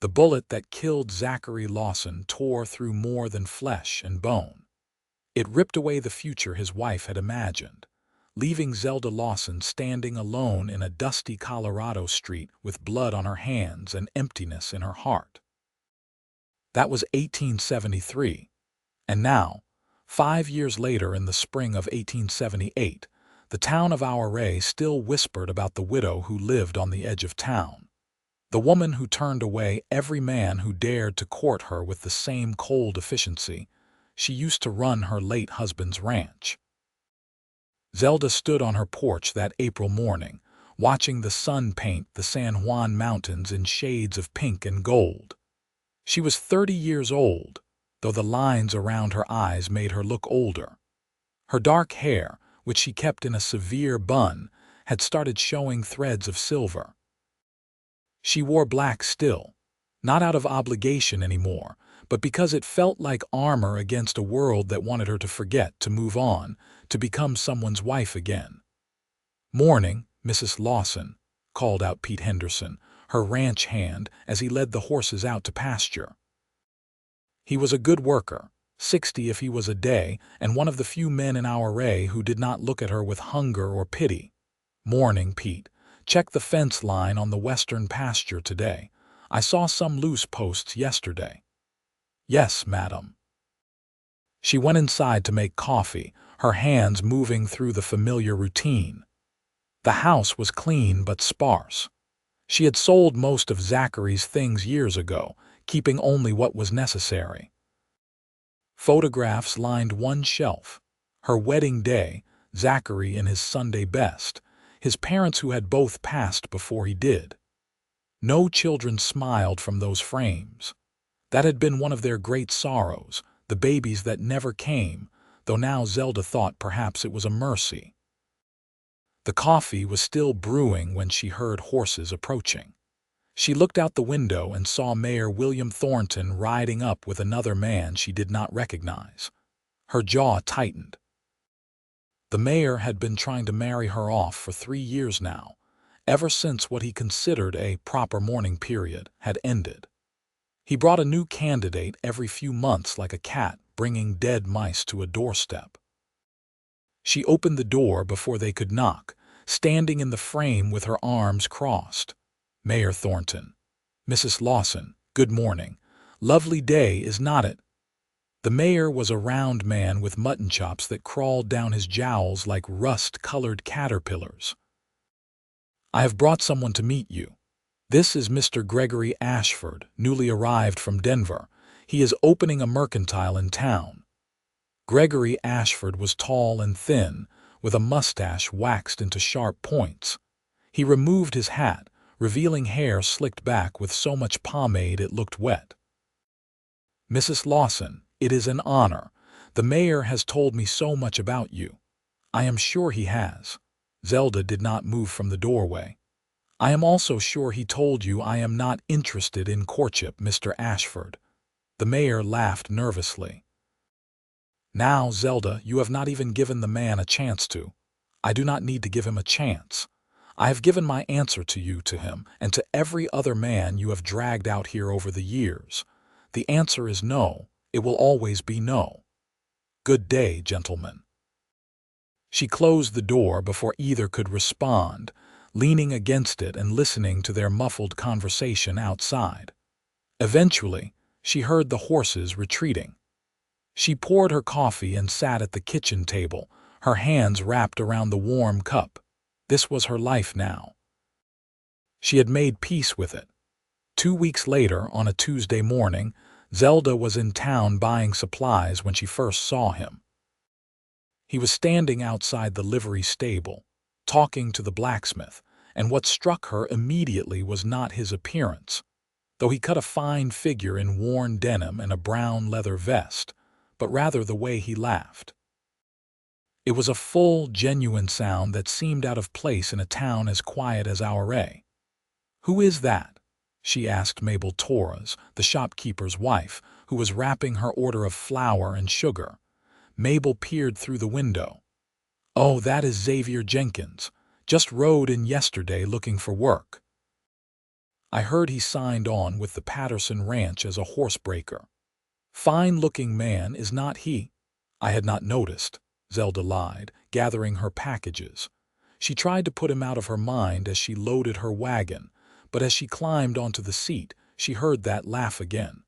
The bullet that killed Zachary Lawson tore through more than flesh and bone. It ripped away the future his wife had imagined, leaving Zelda Lawson standing alone in a dusty Colorado street with blood on her hands and emptiness in her heart. That was 1873, and now, 5 years later in the spring of 1878, the town of Ouray still whispered about the widow who lived on the edge of town. The woman who turned away every man who dared to court her with the same cold efficiency. She used to run her late husband's ranch. Zelda stood on her porch that April morning, watching the sun paint the San Juan mountains in shades of pink and gold. She was 30 years old, though the lines around her eyes made her look older. Her dark hair, which she kept in a severe bun, had started showing threads of silver. She wore black still, not out of obligation anymore, but because it felt like armor against a world that wanted her to forget, to move on, to become someone's wife again. "Morning, Mrs. Lawson," called out Pete Henderson, her ranch hand, as he led the horses out to pasture. He was a good worker, 60 if he was a day, and one of the few men in Ouray who did not look at her with hunger or pity. "Morning, Pete. Check the fence line on the western pasture today. I saw some loose posts yesterday." "Yes, madam." She went inside to make coffee, her hands moving through the familiar routine. The house was clean but sparse. She had sold most of Zachary's things years ago, keeping only what was necessary. Photographs lined one shelf. Her wedding day, Zachary in his Sunday best, his parents who had both passed before he did. No children smiled from those frames. That had been one of their great sorrows, the babies that never came, though now Zelda thought perhaps it was a mercy. The coffee was still brewing when she heard horses approaching. She looked out the window and saw Mayor William Thornton riding up with another man she did not recognize. Her jaw tightened. The mayor had been trying to marry her off for 3 years now, ever since what he considered a proper mourning period had ended. He brought a new candidate every few months like a cat bringing dead mice to a doorstep. She opened the door before they could knock, standing in the frame with her arms crossed. "Mayor Thornton. Mrs. Lawson, good morning. Lovely day, is not it?" The mayor was a round man with mutton chops that crawled down his jowls like rust-colored caterpillars. "I have brought someone to meet you. This is Mr. Gregory Ashford, newly arrived from Denver. He is opening a mercantile in town." Gregory Ashford was tall and thin, with a mustache waxed into sharp points. He removed his hat, revealing hair slicked back with so much pomade it looked wet. "Mrs. Lawson, it is an honor. The mayor has told me so much about you." "I am sure he has." Zelda did not move from the doorway. "I am also sure he told you I am not interested in courtship, Mr. Ashford." The mayor laughed nervously. "Now, Zelda, you have not even given the man a chance to." "I do not need to give him a chance. I have given my answer to you, to him, and to every other man you have dragged out here over the years. The answer is no. It will always be no. Good day, gentlemen." She closed the door before either could respond, leaning against it and listening to their muffled conversation outside. Eventually, she heard the horses retreating. She poured her coffee and sat at the kitchen table, her hands wrapped around the warm cup. This was her life now. She had made peace with it. 2 weeks later, on a Tuesday morning, Zelda was in town buying supplies when she first saw him. He was standing outside the livery stable, talking to the blacksmith, and what struck her immediately was not his appearance, though he cut a fine figure in worn denim and a brown leather vest, but rather the way he laughed. It was a full, genuine sound that seemed out of place in a town as quiet as Ouray. "Who is that?" she asked Mabel Torres, the shopkeeper's wife, who was wrapping her order of flour and sugar. Mabel peered through the window. "Oh, that is Xavier Jenkins. Just rode in yesterday looking for work." I heard he signed on with the Patterson Ranch as a horsebreaker. Fine-looking man, is not he? I had not noticed, Zelda lied, gathering her packages. She tried to put him out of her mind as she loaded her wagon, but as she climbed onto the seat, she heard that laugh again.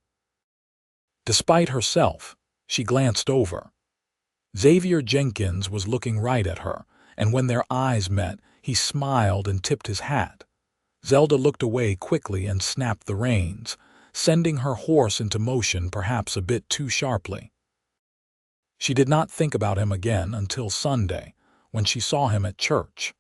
Despite herself, she glanced over. Xavier Jenkins was looking right at her, and when their eyes met, he smiled and tipped his hat. Zelda looked away quickly and snapped the reins, sending her horse into motion perhaps a bit too sharply. She did not think about him again until Sunday, when she saw him at church.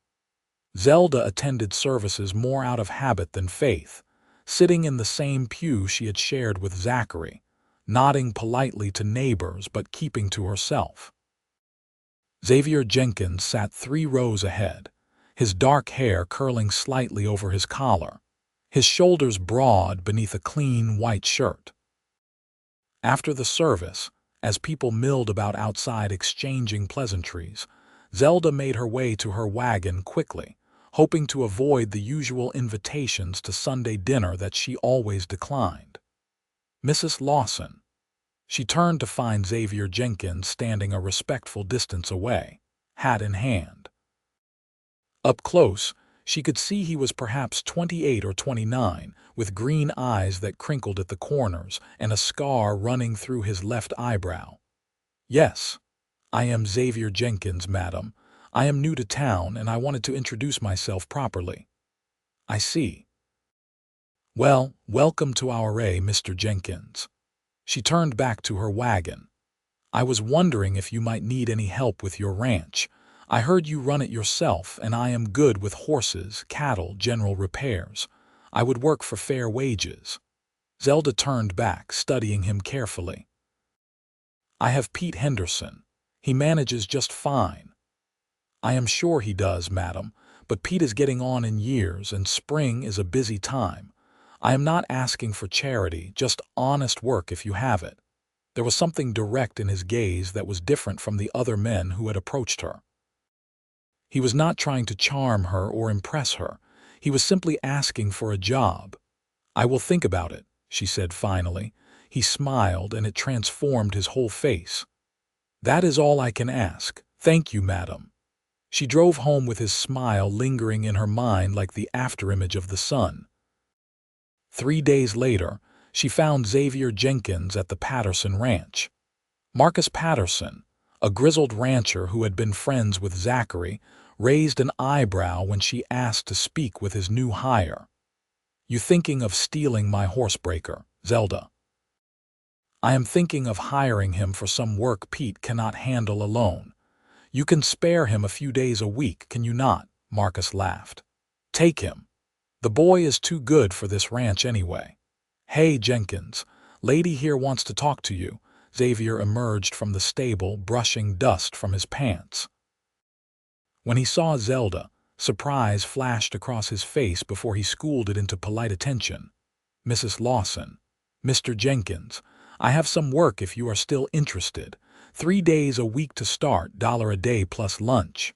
Zelda attended services more out of habit than faith, sitting in the same pew she had shared with Zachary, nodding politely to neighbors but keeping to herself. Xavier Jenkins sat 3 rows ahead, his dark hair curling slightly over his collar, his shoulders broad beneath a clean white shirt. After the service, as people milled about outside exchanging pleasantries, Zelda made her way to her wagon quickly, hoping to avoid the usual invitations to Sunday dinner that she always declined. Mrs. Lawson. She turned to find Xavier Jenkins standing a respectful distance away, hat in hand. Up close, she could see he was perhaps 28 or 29, with green eyes that crinkled at the corners and a scar running through his left eyebrow. "Yes, I am Xavier Jenkins, madam. I am new to town and I wanted to introduce myself properly." "I see. Well, welcome to our Mr. Jenkins." She turned back to her wagon. "I was wondering if you might need any help with your ranch. I heard you run it yourself, and I am good with horses, cattle, general repairs. I would work for fair wages." Zelda turned back, studying him carefully. "I have Pete Henderson. He manages just fine." "I am sure he does, madam, but Pete is getting on in years, and spring is a busy time. I am not asking for charity, just honest work if you have it." There was something direct in his gaze that was different from the other men who had approached her. He was not trying to charm her or impress her. He was simply asking for a job. "I will think about it," she said finally. He smiled, and it transformed his whole face. "That is all I can ask. Thank you, madam." She drove home with his smile lingering in her mind like the afterimage of the sun. 3 days later, she found Xavier Jenkins at the Patterson Ranch. Marcus Patterson, a grizzled rancher who had been friends with Zachary, raised an eyebrow when she asked to speak with his new hire. "You thinking of stealing my horsebreaker, Zelda?" "I am thinking of hiring him for some work Pete cannot handle alone. You can spare him a few days a week, can you not?" Marcus laughed. "Take him. The boy is too good for this ranch anyway." "Hey, Jenkins, lady here wants to talk to you." Xavier emerged from the stable, brushing dust from his pants. When he saw Zelda, surprise flashed across his face before he schooled it into polite attention. "Mrs. Lawson, Mr. Jenkins, I have some work if you are still interested. 3 days a week to start, $1 a day plus lunch."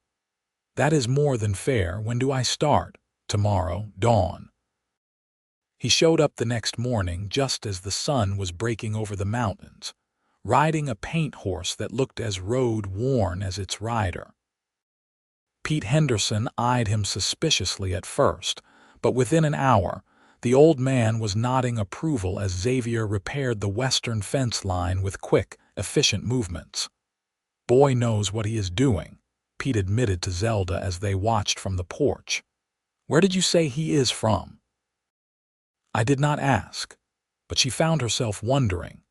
"That is more than fair. When do I start?" "Tomorrow, dawn." He showed up the next morning just as the sun was breaking over the mountains, riding a paint horse that looked as road-worn as its rider. Pete Henderson eyed him suspiciously at first, but within an hour, the old man was nodding approval as Xavier repaired the western fence line with quick, efficient movements. "Boy knows what he is doing," Pete admitted to Zelda as they watched from the porch. "Where did you say he is from?" I did not ask, but she found herself wondering.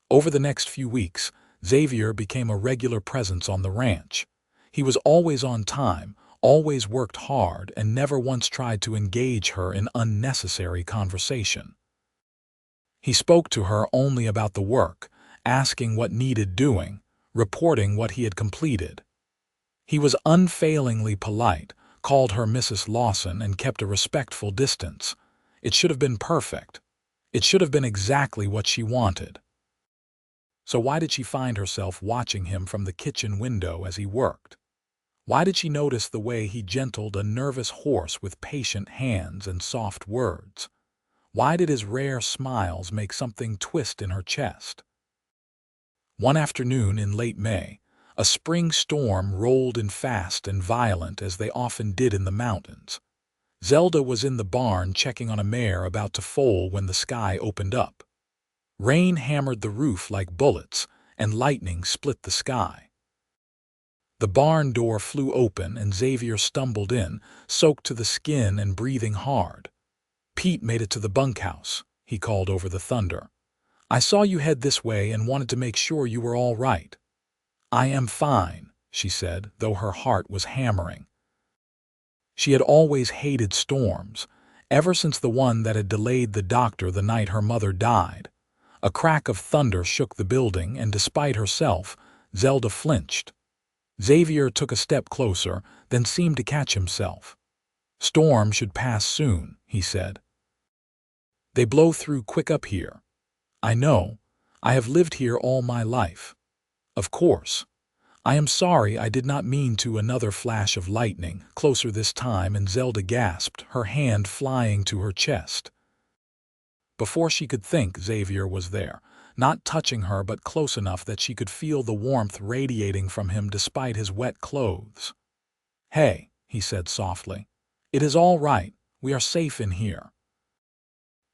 Over the next few weeks, Xavier became a regular presence on the ranch. He was always on time, always worked hard, and never once tried to engage her in unnecessary conversation. He spoke to her only about the work, asking what needed doing, reporting what he had completed. He was unfailingly polite, called her Mrs. Lawson, and kept a respectful distance. It should have been perfect. It should have been exactly what she wanted. So why did she find herself watching him from the kitchen window as he worked? Why did she notice the way he gentled a nervous horse with patient hands and soft words? Why did his rare smiles make something twist in her chest? One afternoon in late May, a spring storm rolled in fast and violent as they often did in the mountains. Zelda was in the barn checking on a mare about to foal when the sky opened up. Rain hammered the roof like bullets, and lightning split the sky. The barn door flew open and Xavier stumbled in, soaked to the skin and breathing hard. "Pete made it to the bunkhouse," he called over the thunder. "I saw you head this way and wanted to make sure you were all right." "I am fine," she said, though her heart was hammering. She had always hated storms, ever since the one that had delayed the doctor the night her mother died. A crack of thunder shook the building, and despite herself, Zelda flinched. Xavier took a step closer, then seemed to catch himself. "Storm should pass soon," he said. "They blow through quick up here." "I know. I have lived here all my life." "Of course. I am sorry, I did not mean to." Another flash of lightning, closer this time, and Zelda gasped, her hand flying to her chest. Before she could think, Xavier was there, not touching her but close enough that she could feel the warmth radiating from him despite his wet clothes. "Hey," he said softly. "It is all right. We are safe in here."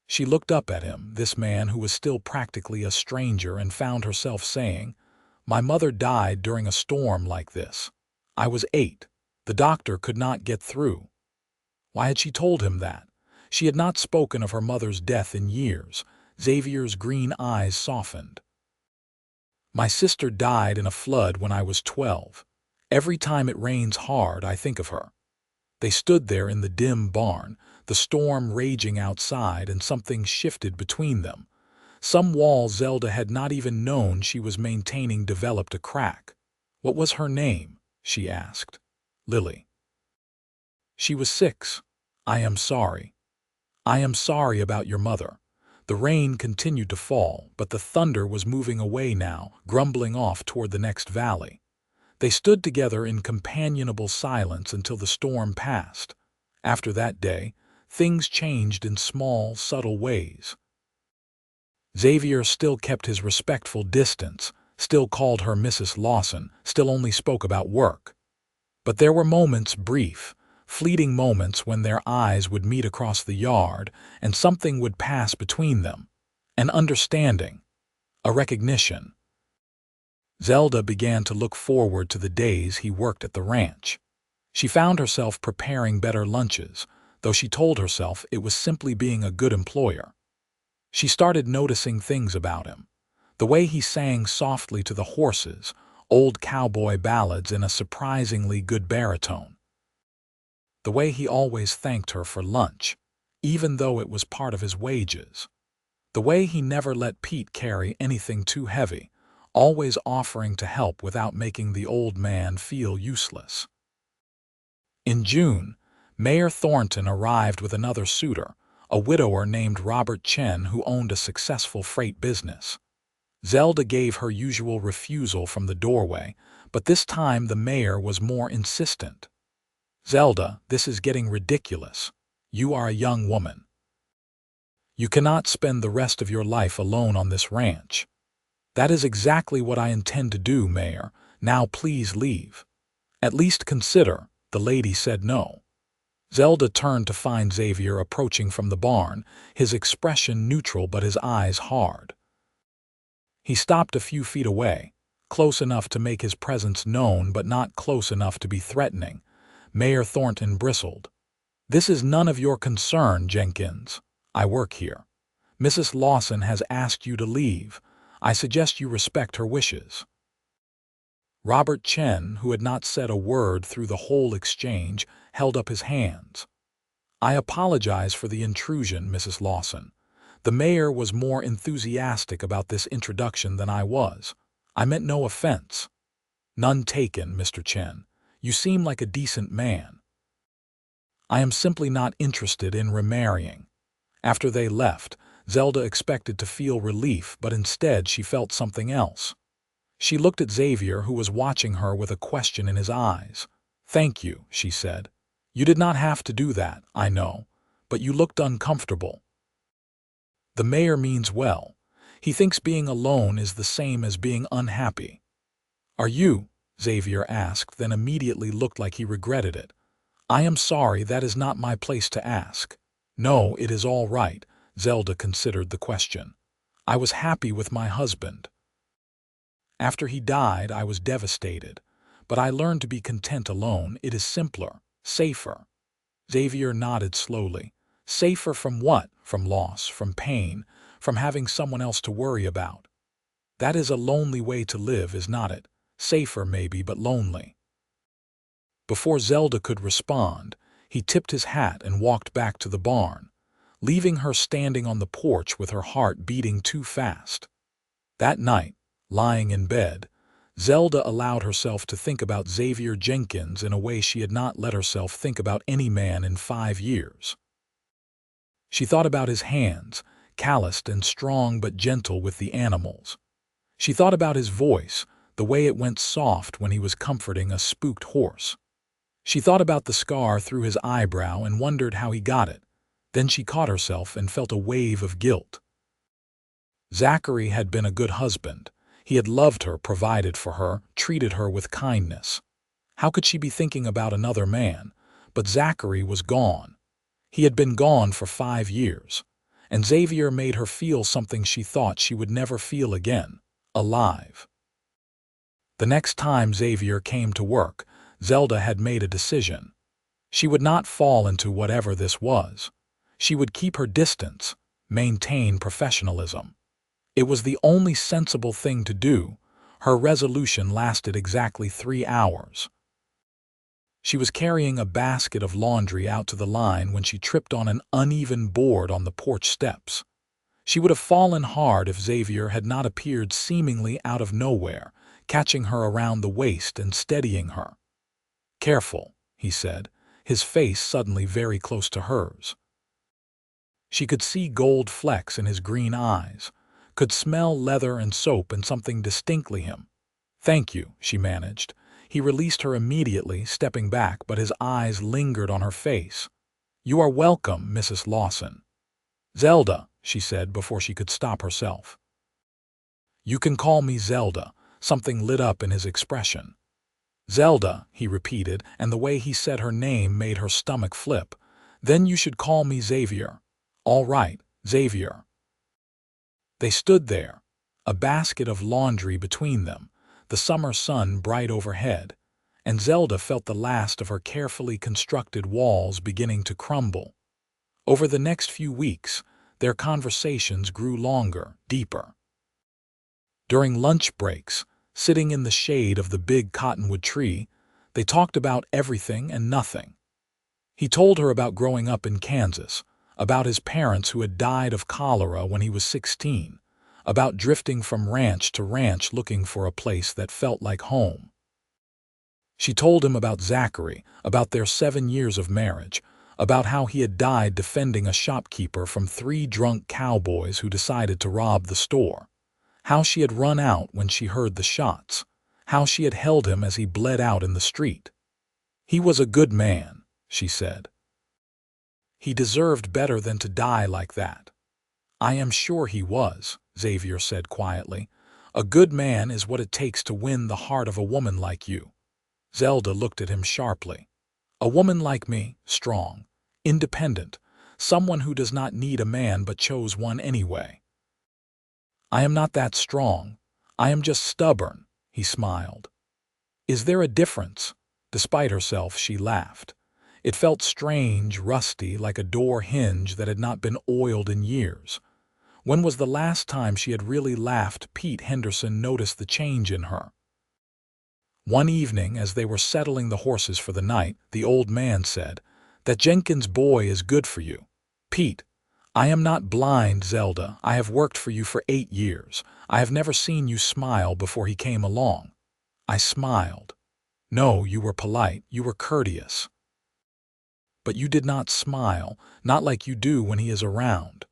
She looked up at him, this man who was still practically a stranger, and found herself saying, "My mother died during a storm like this. I was 8. The doctor could not get through." Why had she told him that? She had not spoken of her mother's death in years. Xavier's green eyes softened. "My sister died in a flood when I was 12. Every time it rains hard, I think of her." They stood there in the dim barn, the storm raging outside, and something shifted between them. Some wall Zelda had not even known she was maintaining developed a crack. "What was her name?" she asked. "Lily." "She was 6. I am sorry." "I am sorry about your mother." The rain continued to fall, but the thunder was moving away now, grumbling off toward the next valley. They stood together in companionable silence until the storm passed. After that day, things changed in small, subtle ways. Xavier still kept his respectful distance, still called her Mrs. Lawson, still only spoke about work. But there were moments, brief, fleeting moments, when their eyes would meet across the yard, and something would pass between them. An understanding. A recognition. Zelda began to look forward to the days he worked at the ranch. She found herself preparing better lunches, though she told herself it was simply being a good employer. She started noticing things about him. The way he sang softly to the horses, old cowboy ballads in a surprisingly good baritone. The way he always thanked her for lunch, even though it was part of his wages. The way he never let Pete carry anything too heavy, always offering to help without making the old man feel useless. In June, Mayor Thornton arrived with another suitor, a widower named Robert Chen who owned a successful freight business. Zelda gave her usual refusal from the doorway, but this time the mayor was more insistent. "Zelda, this is getting ridiculous. You are a young woman. You cannot spend the rest of your life alone on this ranch." "That is exactly what I intend to do, Mayor. Now please leave." "At least consider." The lady said no. Zelda turned to find Xavier approaching from the barn, his expression neutral but his eyes hard. He stopped a few feet away, close enough to make his presence known but not close enough to be threatening. Mayor Thornton bristled. "This is none of your concern, Jenkins. I work here. Mrs. Lawson has asked you to leave. I suggest you respect her wishes." Robert Chen, who had not said a word through the whole exchange, held up his hands. "I apologize for the intrusion, Mrs. Lawson." The mayor was more enthusiastic about this introduction than I was. "I meant no offense." "None taken, Mr. Chen. You seem like a decent man." "I am simply not interested in remarrying." After they left, Zelda expected to feel relief, but instead she felt something else. She looked at Xavier, who was watching her with a question in his eyes. "Thank you," she said. "You did not have to do that, I know, but you looked uncomfortable." The mayor means well. He thinks being alone is the same as being unhappy. Are you? Xavier asked, then immediately looked like he regretted it. I am sorry, that is not my place to ask. No, it is all right. Zelda considered the question. I was happy with my husband. After he died, I was devastated. But I learned to be content alone. It is simpler, safer. Xavier nodded slowly. Safer from what? From loss, from pain, from having someone else to worry about. That is a lonely way to live, is not it? Safer maybe, but lonely. Before Zelda could respond, he tipped his hat and walked back to the barn, leaving her standing on the porch with her heart beating too fast. That night, lying in bed, Zelda allowed herself to think about Xavier Jenkins in a way she had not let herself think about any man in 5 years. She thought about his hands, calloused and strong but gentle with the animals. She thought about his voice, the way it went soft when he was comforting a spooked horse. She thought about the scar through his eyebrow and wondered how he got it. Then she caught herself and felt a wave of guilt. Zachary had been a good husband. He had loved her, provided for her, treated her with kindness. How could she be thinking about another man? But Zachary was gone. He had been gone for 5 years. And Xavier made her feel something she thought she would never feel again. Alive. The next time Xavier came to work, Zelda had made a decision. She would not fall into whatever this was. She would keep her distance, maintain professionalism. It was the only sensible thing to do. Her resolution lasted exactly 3 hours. She was carrying a basket of laundry out to the line when she tripped on an uneven board on the porch steps. She would have fallen hard if Xavier had not appeared seemingly out of nowhere, catching her around the waist and steadying her. Careful, he said, his face suddenly very close to hers. She could see gold flecks in his green eyes, could smell leather and soap and something distinctly him. Thank you, she managed. He released her immediately, stepping back, but his eyes lingered on her face. You are welcome, Mrs. Lawson. Zelda, she said before she could stop herself. You can call me Zelda. Something lit up in his expression. Zelda, he repeated, and the way he said her name made her stomach flip. Then you should call me Xavier. All right, Xavier. They stood there, a basket of laundry between them, the summer sun bright overhead, and Zelda felt the last of her carefully constructed walls beginning to crumble. Over the next few weeks, their conversations grew longer, deeper. During lunch breaks, sitting in the shade of the big cottonwood tree, they talked about everything and nothing. He told her about growing up in Kansas, about his parents who had died of cholera when he was 16, about drifting from ranch to ranch looking for a place that felt like home. She told him about Zachary, about their 7 years of marriage, about how he had died defending a shopkeeper from 3 drunk cowboys who decided to rob the store, how she had run out when she heard the shots, how she had held him as he bled out in the street. He was a good man, she said. He deserved better than to die like that. I am sure he was, Xavier said quietly. A good man is what it takes to win the heart of a woman like you. Zelda looked at him sharply. A woman like me, strong, independent, someone who does not need a man but chose one anyway. I am not that strong. I am just stubborn, he smiled. Is there a difference? Despite herself, she laughed. It felt strange, rusty, like a door hinge that had not been oiled in years. When was the last time she had really laughed? Pete Henderson noticed the change in her. One evening, as they were settling the horses for the night, the old man said, "That Jenkins boy is good for you." Pete, I am not blind, Zelda. I have worked for you for 8 years. I have never seen you smile before he came along. I smiled. No, you were polite. You were courteous. But you did not smile, not like you do when he is around.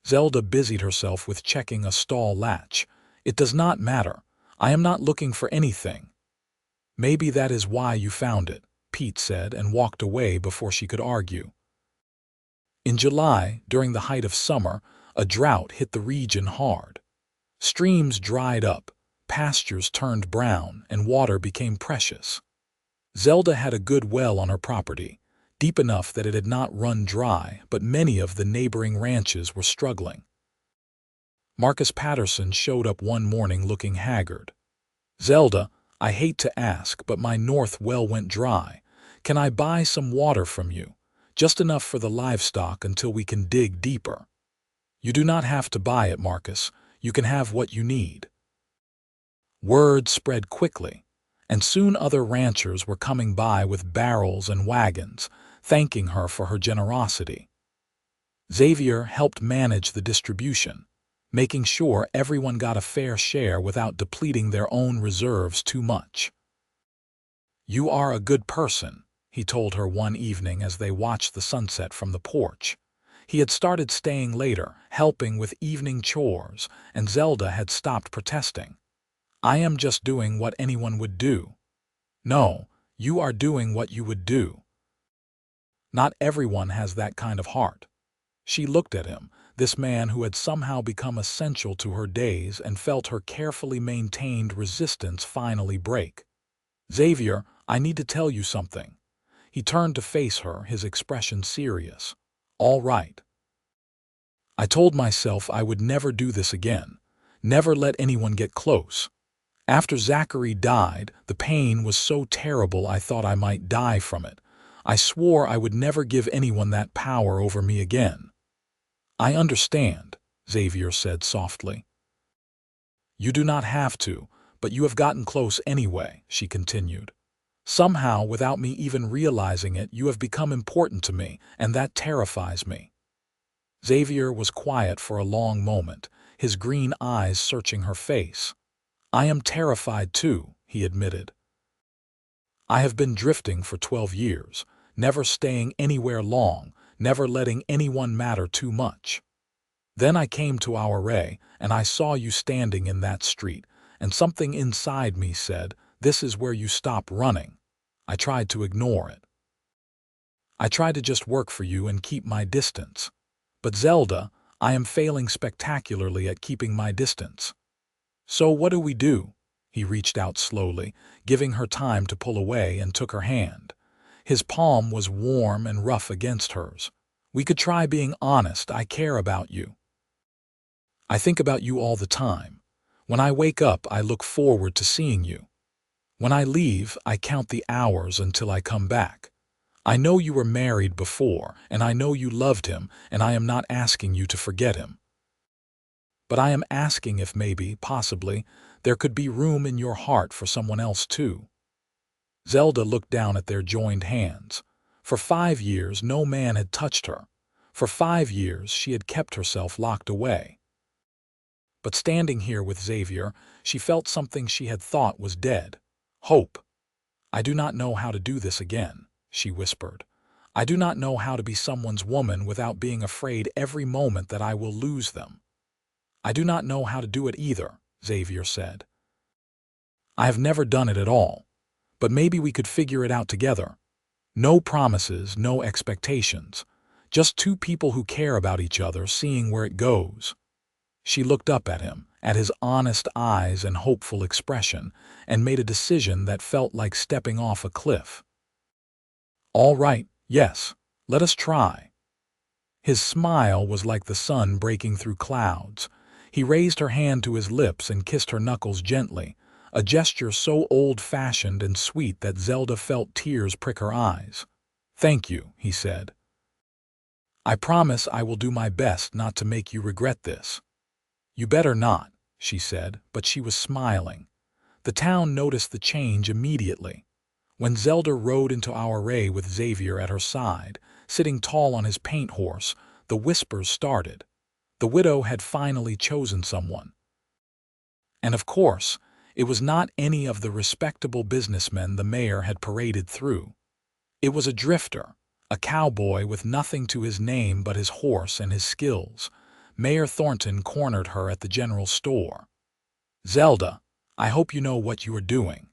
Zelda busied herself with checking a stall latch. It does not matter. I am not looking for anything. Maybe that is why you found it, Pete said and walked away before she could argue. In July, during the height of summer, A drought hit the region hard. Streams dried up, pastures turned brown, and water became precious. Zelda had a good well on her property, deep enough that it had not run dry, but many of the neighboring ranches were struggling. Marcus Patterson showed up one morning looking haggard. "Zelda, I hate to ask, but my north well went dry. Can I buy some water from you? Just enough for the livestock until we can dig deeper." "You do not have to buy it, Marcus. You can have what you need." Word spread quickly, and soon other ranchers were coming by with barrels and wagons, thanking her for her generosity. Xavier helped manage the distribution, making sure everyone got a fair share without depleting their own reserves too much. "You are a good person," he told her one evening as they watched the sunset from the porch. He had started staying later, helping with evening chores, and Zelda had stopped protesting. "I am just doing what anyone would do." "No, you are doing what you would do." "Not everyone has that kind of heart." She looked at him, this man who had somehow become essential to her days, and felt her carefully maintained resistance finally break. "Xavier, I need to tell you something." He turned to face her, his expression serious. "All right." "I told myself I would never do this again, never let anyone get close. After Zachary died, the pain was so terrible I thought I might die from it. I swore I would never give anyone that power over me again." "I understand," Xavier said softly. "You do not have to, but you have gotten close anyway," she continued. "Somehow, without me even realizing it, you have become important to me, and that terrifies me." Xavier was quiet for a long moment, his green eyes searching her face. "I am terrified too," he admitted. "I have been drifting for 12 years, never staying anywhere long, never letting anyone matter too much. Then I came to our Ray, and I saw you standing in that street, and something inside me said, 'This is where you stop running.' I tried to ignore it. I tried to just work for you and keep my distance. But Zelda, I am failing spectacularly at keeping my distance." "So what do we do?" He reached out slowly, giving her time to pull away, and took her hand. His palm was warm and rough against hers. "We could try being honest. I care about you. I think about you all the time. When I wake up, I look forward to seeing you. When I leave, I count the hours until I come back. I know you were married before, and I know you loved him, and I am not asking you to forget him. But I am asking if maybe, possibly, there could be room in your heart for someone else too." Zelda looked down at their joined hands. For 5 years no man had touched her. For 5 years she had kept herself locked away. But standing here with Xavier, she felt something she had thought was dead. Hope. "I do not know how to do this again," she whispered. "I do not know how to be someone's woman without being afraid every moment that I will lose them." "I do not know how to do it either," Xavier said. "I have never done it at all. But maybe we could figure it out together. No promises, no expectations. Just two people who care about each other, seeing where it goes." She looked up at him, at his honest eyes and hopeful expression, and made a decision that felt like stepping off a cliff. "All right, yes, let us try." His smile was like the sun breaking through clouds. He raised her hand to his lips and kissed her knuckles gently, a gesture so old-fashioned and sweet that Zelda felt tears prick her eyes. "Thank you," he said. "I promise I will do my best not to make you regret this." "You better not," she said, but she was smiling. The town noticed the change immediately. When Zelda rode into our Ray with Xavier at her side, sitting tall on his paint horse, the whispers started. The widow had finally chosen someone. And of course, it was not any of the respectable businessmen the mayor had paraded through. It was a drifter, a cowboy with nothing to his name but his horse and his skills. Mayor Thornton cornered her at the general store. "Zelda, I hope you know what you are doing.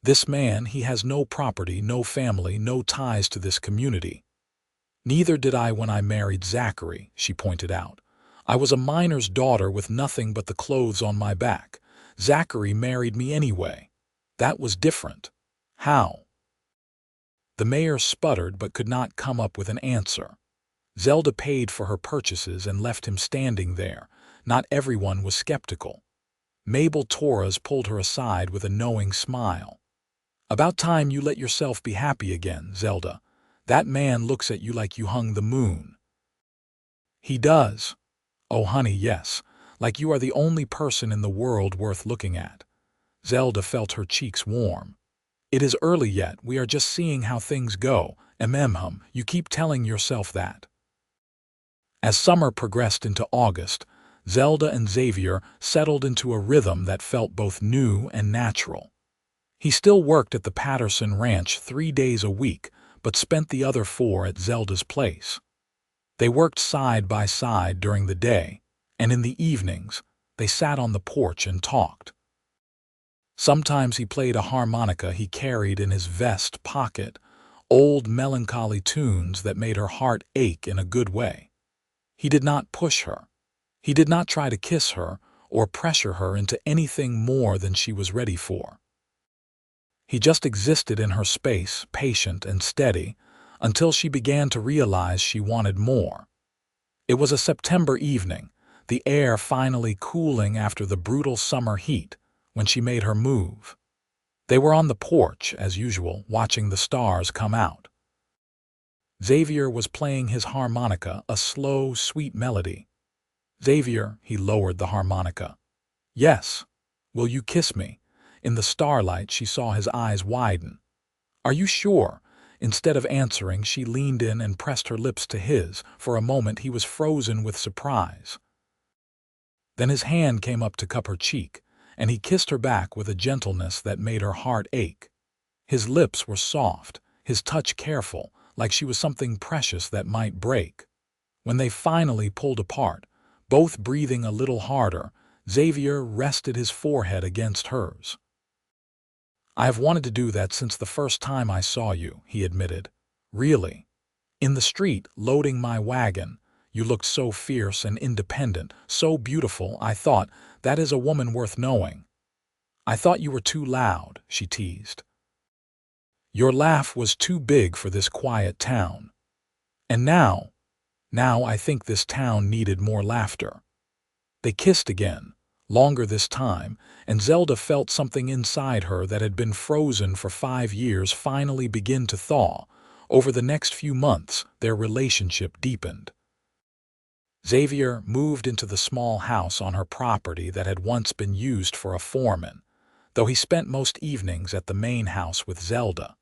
This man, he has no property, no family, no ties to this community. Neither did I when I married Zachary," she pointed out. I was a miner's daughter with nothing but the clothes on my back. Zachary married me anyway. That was different. How? The mayor sputtered but could not come up with an answer. Zelda paid for her purchases and left him standing there. Not everyone was skeptical. Mabel Torres pulled her aside with a knowing smile. About time you let yourself be happy again, Zelda. That man looks at you like you hung the moon. He does. Oh, honey, yes. Like you are the only person in the world worth looking at. Zelda felt her cheeks warm. It is early yet, we are just seeing how things go. You keep telling yourself that. As summer progressed into August, Zelda and Xavier settled into a rhythm that felt both new and natural. He still worked at the Patterson Ranch 3 days a week, but spent the other 4 at Zelda's place. They worked side by side during the day, and in the evenings, they sat on the porch and talked. Sometimes he played a harmonica he carried in his vest pocket, old melancholy tunes that made her heart ache in a good way. He did not push her. He did not try to kiss her or pressure her into anything more than she was ready for. He just existed in her space, patient and steady, until she began to realize she wanted more. It was a September evening, the air finally cooling after the brutal summer heat, when she made her move. They were on the porch, as usual, watching the stars come out. Xavier was playing his harmonica, a slow, sweet melody. Xavier, he lowered the harmonica. Yes. Will you kiss me? In the starlight, she saw his eyes widen. Are you sure? Instead of answering, she leaned in and pressed her lips to his. For a moment, he was frozen with surprise. Then his hand came up to cup her cheek, and he kissed her back with a gentleness that made her heart ache. His lips were soft, his touch careful, like she was something precious that might break. When they finally pulled apart, both breathing a little harder, Xavier rested his forehead against hers. I have wanted to do that since the first time I saw you, he admitted. Really. In the street, loading my wagon, you looked so fierce and independent, so beautiful, I thought, that is a woman worth knowing. I thought you were too loud, she teased. Your laugh was too big for this quiet town. And now I think this town needed more laughter. They kissed again, longer this time, and Zelda felt something inside her that had been frozen for 5 years finally begin to thaw. Over the next few months, their relationship deepened. Xavier moved into the small house on her property that had once been used for a foreman, though he spent most evenings at the main house with Zelda.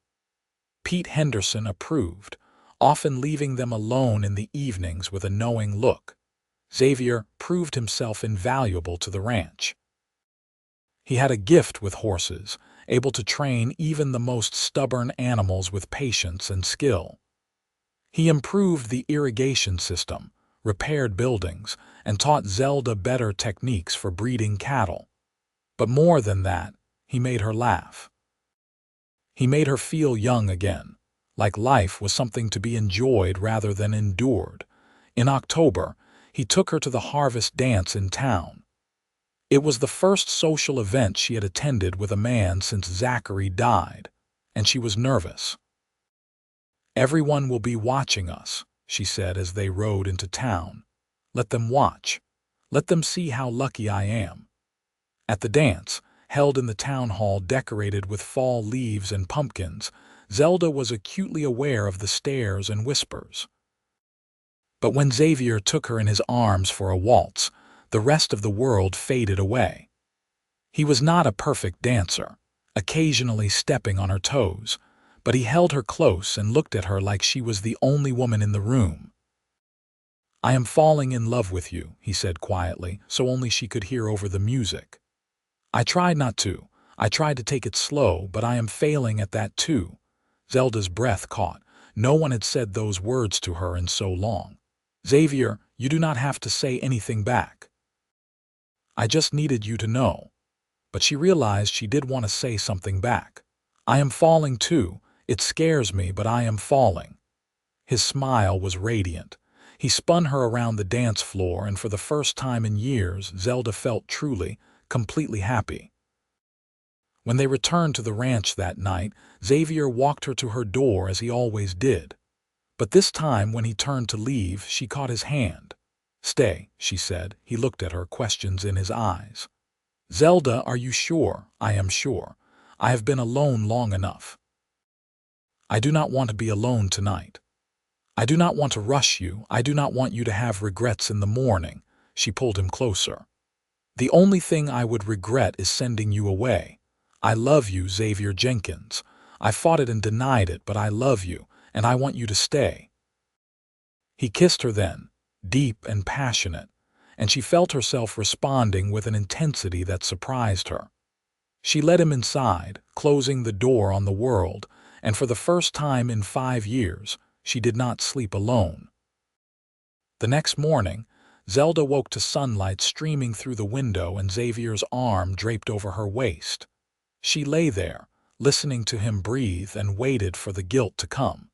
Pete Henderson approved, often leaving them alone in the evenings with a knowing look. Xavier proved himself invaluable to the ranch. He had a gift with horses, able to train even the most stubborn animals with patience and skill. He improved the irrigation system, repaired buildings, and taught Zelda better techniques for breeding cattle. But more than that, he made her laugh. He made her feel young again, like life was something to be enjoyed rather than endured. In October, he took her to the harvest dance in town. It was the first social event she had attended with a man since Zachary died, and she was nervous. Everyone will be watching us, she said as they rode into town. Let them watch. Let them see how lucky I am. At the dance, held in the town hall decorated with fall leaves and pumpkins, Zelda was acutely aware of the stares and whispers. But when Xavier took her in his arms for a waltz, the rest of the world faded away. He was not a perfect dancer, occasionally stepping on her toes, but he held her close and looked at her like she was the only woman in the room. I am falling in love with you, he said quietly, so only she could hear over the music. I tried not to. I tried to take it slow, but I am failing at that too. Zelda's breath caught. No one had said those words to her in so long. Xavier, you do not have to say anything back. I just needed you to know. But she realized she did want to say something back. I am falling too. It scares me, but I am falling. His smile was radiant. He spun her around the dance floor, and for the first time in years, Zelda felt truly, completely happy. When they returned to the ranch that night, Xavier walked her to her door as he always did. But this time, when he turned to leave, she caught his hand. "Stay," she said. He looked at her, questions in his eyes. "Zelda, are you sure?" "I am sure. I have been alone long enough. I do not want to be alone tonight. I do not want to rush you. I do not want you to have regrets in the morning." She pulled him closer. "The only thing I would regret is sending you away. I love you, Xavier Jenkins. I fought it and denied it, but I love you, and I want you to stay." He kissed her then, deep and passionate, and she felt herself responding with an intensity that surprised her. She led him inside, closing the door on the world, and for the first time in 5 years, she did not sleep alone. The next morning, Zelda woke to sunlight streaming through the window and Xavier's arm draped over her waist. She lay there, listening to him breathe, and waited for the guilt to come.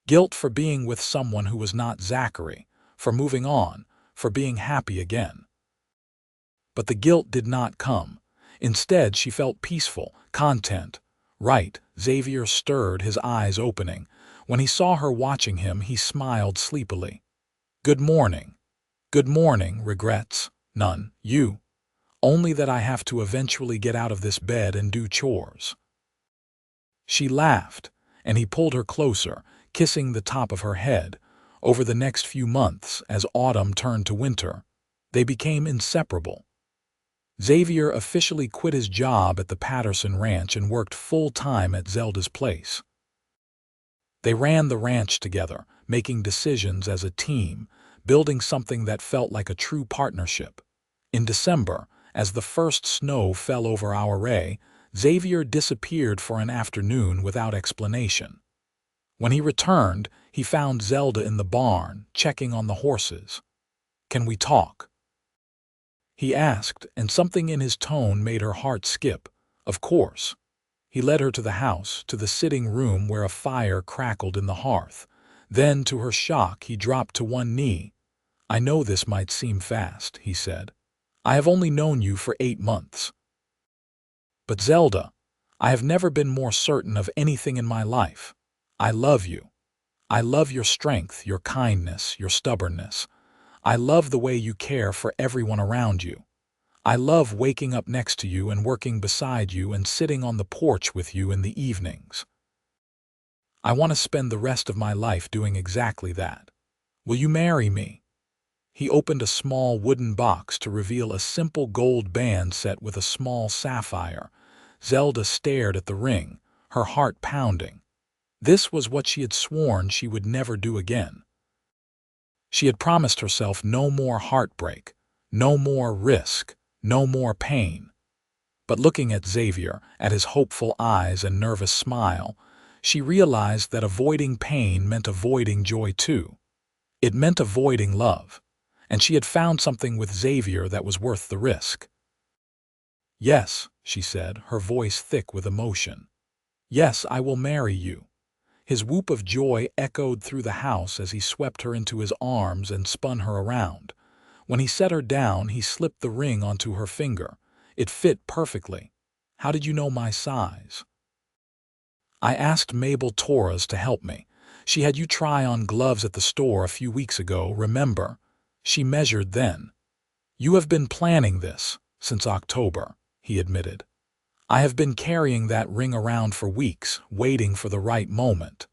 Guilt for being with someone who was not Zachary, for moving on, for being happy again. But the guilt did not come. Instead, she felt peaceful, content. "Right," Xavier stirred, his eyes opening. When he saw her watching him, he smiled sleepily. "Good morning." "Good morning. Regrets?" "None. You?" "Only that I have to eventually get out of this bed and do chores." She laughed, and he pulled her closer, kissing the top of her head. Over the next few months, as autumn turned to winter, they became inseparable. Xavier officially quit his job at the Patterson Ranch and worked full-time at Zelda's place. They ran the ranch together, making decisions as a team, building something that felt like a true partnership. In December, as the first snow fell over our array, Xavier disappeared for an afternoon without explanation. When he returned, he found Zelda in the barn, checking on the horses. "Can we talk?" he asked, and something in his tone made her heart skip. "Of course." He led her to the house, to the sitting room where a fire crackled in the hearth. Then, to her shock, he dropped to one knee. "I know this might seem fast," he said. "I have only known you for 8 months. But Zelda, I have never been more certain of anything in my life. I love you. I love your strength, your kindness, your stubbornness. I love the way you care for everyone around you. I love waking up next to you and working beside you and sitting on the porch with you in the evenings. I want to spend the rest of my life doing exactly that. Will you marry me?" He opened a small wooden box to reveal a simple gold band set with a small sapphire. Zelda stared at the ring, her heart pounding. This was what she had sworn she would never do again. She had promised herself no more heartbreak, no more risk, no more pain. But looking at Xavier, at his hopeful eyes and nervous smile, she realized that avoiding pain meant avoiding joy too. It meant avoiding love, and she had found something with Xavier that was worth the risk. "Yes," she said, her voice thick with emotion. "Yes, I will marry you." His whoop of joy echoed through the house as he swept her into his arms and spun her around. When he set her down, he slipped the ring onto her finger. It fit perfectly. "How did you know my size?" "I asked Mabel Torres to help me. She had you try on gloves at the store a few weeks ago, remember? She measured then." "You have been planning this since October," he admitted. "I have been carrying that ring around for weeks, waiting for the right moment."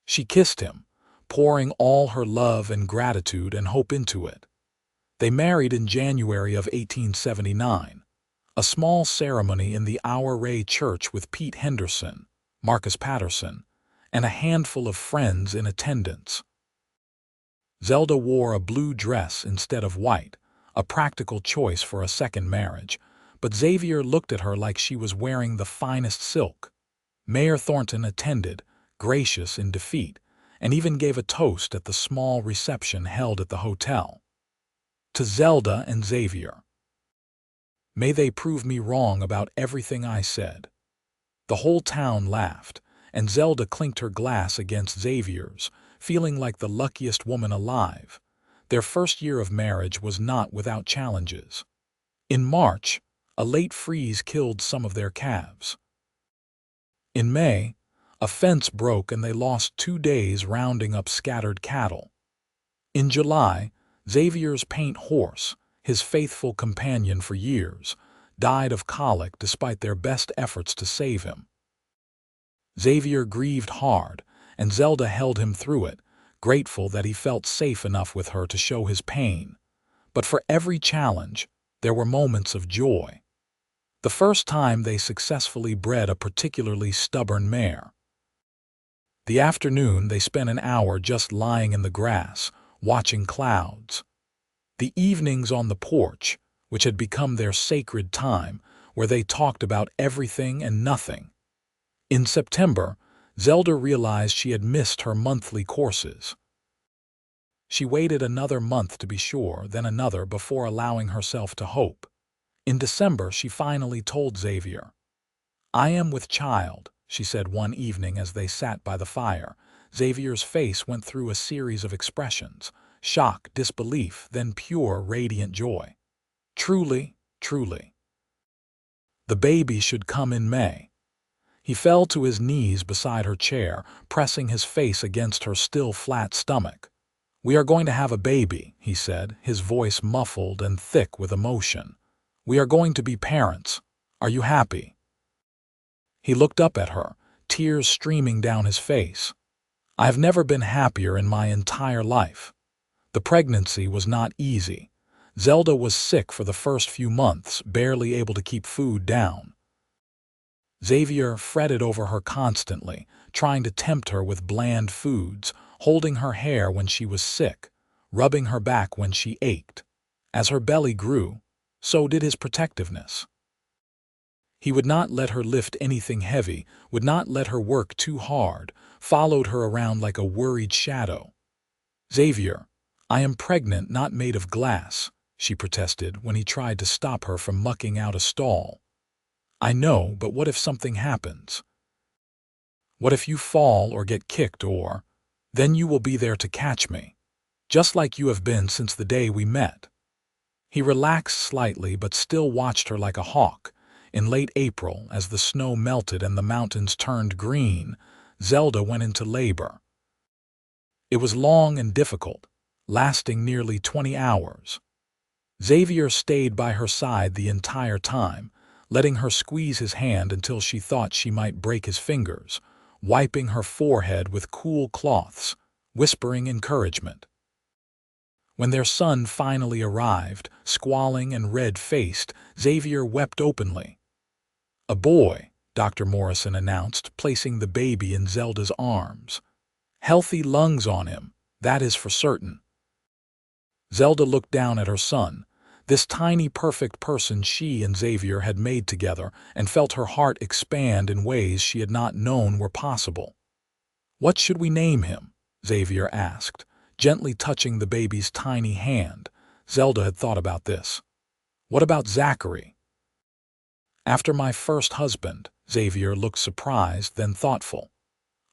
She kissed him, pouring all her love and gratitude and hope into it. They married in January of 1879, a small ceremony in the Our Ray Church with Pete Henderson, Marcus Patterson, and a handful of friends in attendance. Zelda wore a blue dress instead of white, a practical choice for a second marriage, but Xavier looked at her like she was wearing the finest silk. Mayor Thornton attended, gracious in defeat, and even gave a toast at the small reception held at the hotel. "To Zelda and Xavier. May they prove me wrong about everything I said." The whole town laughed, and Zelda clinked her glass against Xavier's, feeling like the luckiest woman alive. Their first year of marriage was not without challenges. In March, a late freeze killed some of their calves. In May, a fence broke and they lost 2 days rounding up scattered cattle. In July, Xavier's paint horse, his faithful companion for years, died of colic despite their best efforts to save him. Xavier grieved hard, and Zelda held him through it, grateful that he felt safe enough with her to show his pain. But for every challenge, there were moments of joy. The first time they successfully bred a particularly stubborn mare. The afternoon they spent an hour just lying in the grass, watching clouds. The evenings on the porch, which had become their sacred time, where they talked about everything and nothing. In September, Zelda realized she had missed her monthly courses. She waited another month to be sure, then another before allowing herself to hope. In December, she finally told Xavier. "I am with child," she said one evening as they sat by the fire. Xavier's face went through a series of expressions: shock, disbelief, then pure, radiant joy. "Truly, truly." The baby should come in May. He fell to his knees beside her chair, pressing his face against her still flat stomach. "We are going to have a baby," he said, his voice muffled and thick with emotion. "We are going to be parents. Are you happy?" He looked up at her, tears streaming down his face. "I have never been happier in my entire life." The pregnancy was not easy. Zelda was sick for the first few months, barely able to keep food down. Xavier fretted over her constantly, trying to tempt her with bland foods, holding her hair when she was sick, rubbing her back when she ached. As her belly grew, so did his protectiveness. He would not let her lift anything heavy, would not let her work too hard, followed her around like a worried shadow. "Xavier, I am pregnant, not made of glass," she protested when he tried to stop her from mucking out a stall. "I know, but what if something happens? What if you fall or get kicked or... Then you will be there to catch me, just like you have been since the day we met." He relaxed slightly but still watched her like a hawk. In late April, as the snow melted and the mountains turned green, Zelda went into labor. It was long and difficult, lasting nearly 20 hours. Xavier stayed by her side the entire time, letting her squeeze his hand until she thought she might break his fingers, wiping her forehead with cool cloths, whispering encouragement. When their son finally arrived, squalling and red-faced, Xavier wept openly. "A boy," Dr. Morrison announced, placing the baby in Zelda's arms. "Healthy lungs on him, that is for certain." Zelda looked down at her son, this tiny perfect person she and Xavier had made together, and felt her heart expand in ways she had not known were possible. "What should we name him?" Xavier asked, gently touching the baby's tiny hand. Zelda had thought about this. "What about Zachary?" "After my first husband," Xavier looked surprised, then thoughtful.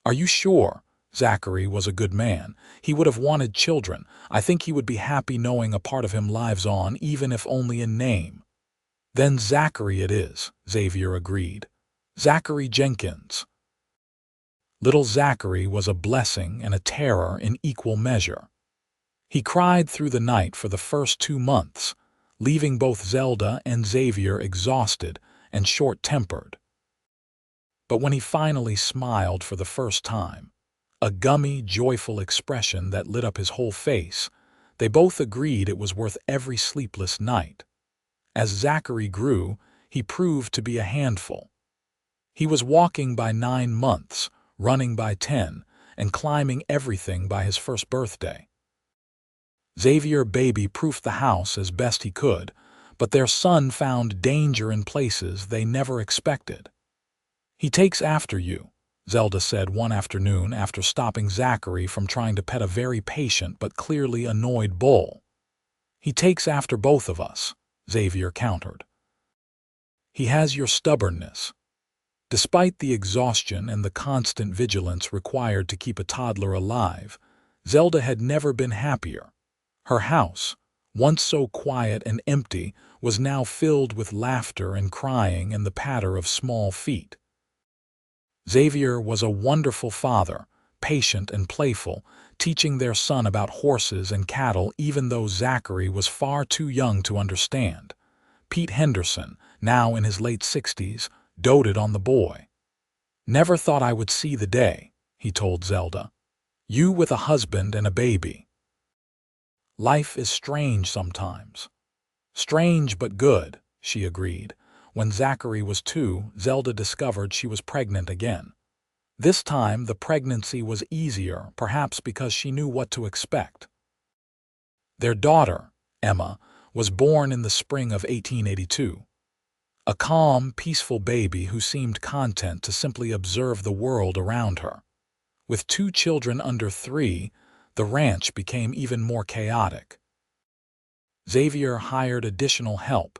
"Are you sure? Zachary was a good man. He would have wanted children. I think he would be happy knowing a part of him lives on, even if only in name." "Then Zachary it is," Xavier agreed. "Zachary Jenkins." Little Zachary was a blessing and a terror in equal measure. He cried through the night for the first 2 months, leaving both Zelda and Xavier exhausted and short-tempered. But when he finally smiled for the first time, a gummy, joyful expression that lit up his whole face, they both agreed it was worth every sleepless night. As Zachary grew, he proved to be a handful. He was walking by 9 months, running by 10, and climbing everything by his first birthday. Xavier baby-proofed the house as best he could, but their son found danger in places they never expected. "He takes after you," Zelda said one afternoon after stopping Zachary from trying to pet a very patient but clearly annoyed bull. "He takes after both of us," Xavier countered. "He has your stubbornness." Despite the exhaustion and the constant vigilance required to keep a toddler alive, Zelda had never been happier. Her house, once so quiet and empty, was now filled with laughter and crying and the patter of small feet. Xavier was a wonderful father, patient and playful, teaching their son about horses and cattle even though Zachary was far too young to understand. Pete Henderson, now in his late 60s, doted on the boy. "Never thought I would see the day," he told Zelda. "You with a husband and a baby." "Life is strange sometimes." "Strange but good," she agreed. When Zachary was 2, Zelda discovered she was pregnant again. This time the pregnancy was easier, perhaps because she knew what to expect. Their daughter, Emma, was born in the spring of 1882. A calm, peaceful baby who seemed content to simply observe the world around her. With 2 children under 3, the ranch became even more chaotic. Xavier hired additional help,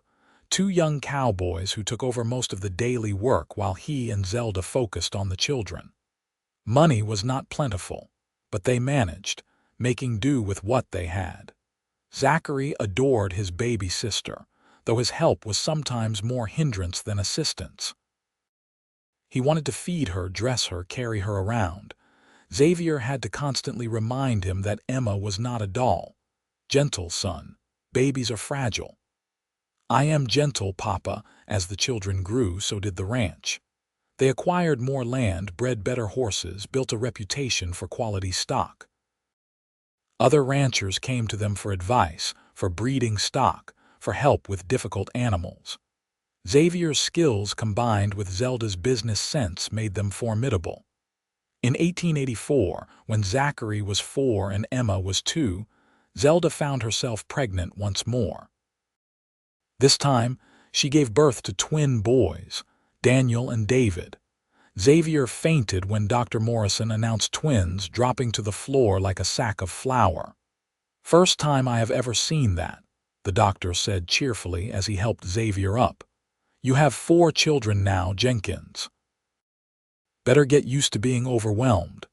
2 young cowboys who took over most of the daily work while he and Zelda focused on the children. Money was not plentiful, but they managed, making do with what they had. Zachary adored his baby sister, though his help was sometimes more hindrance than assistance. He wanted to feed her, dress her, carry her around. Xavier had to constantly remind him that Emma was not a doll. "Gentle, son. Babies are fragile." "I am gentle, Papa." As the children grew, so did the ranch. They acquired more land, bred better horses, built a reputation for quality stock. Other ranchers came to them for advice, for breeding stock, for help with difficult animals. Xavier's skills combined with Zelda's business sense made them formidable. In 1884, when Zachary was 4 and Emma was 2, Zelda found herself pregnant once more. This time, she gave birth to twin boys, Daniel and David. Xavier fainted when Dr. Morrison announced twins, dropping to the floor like a sack of flour. "First time I have ever seen that," the doctor said cheerfully as he helped Xavier up. "You have 4 children now, Jenkins. Better get used to being overwhelmed."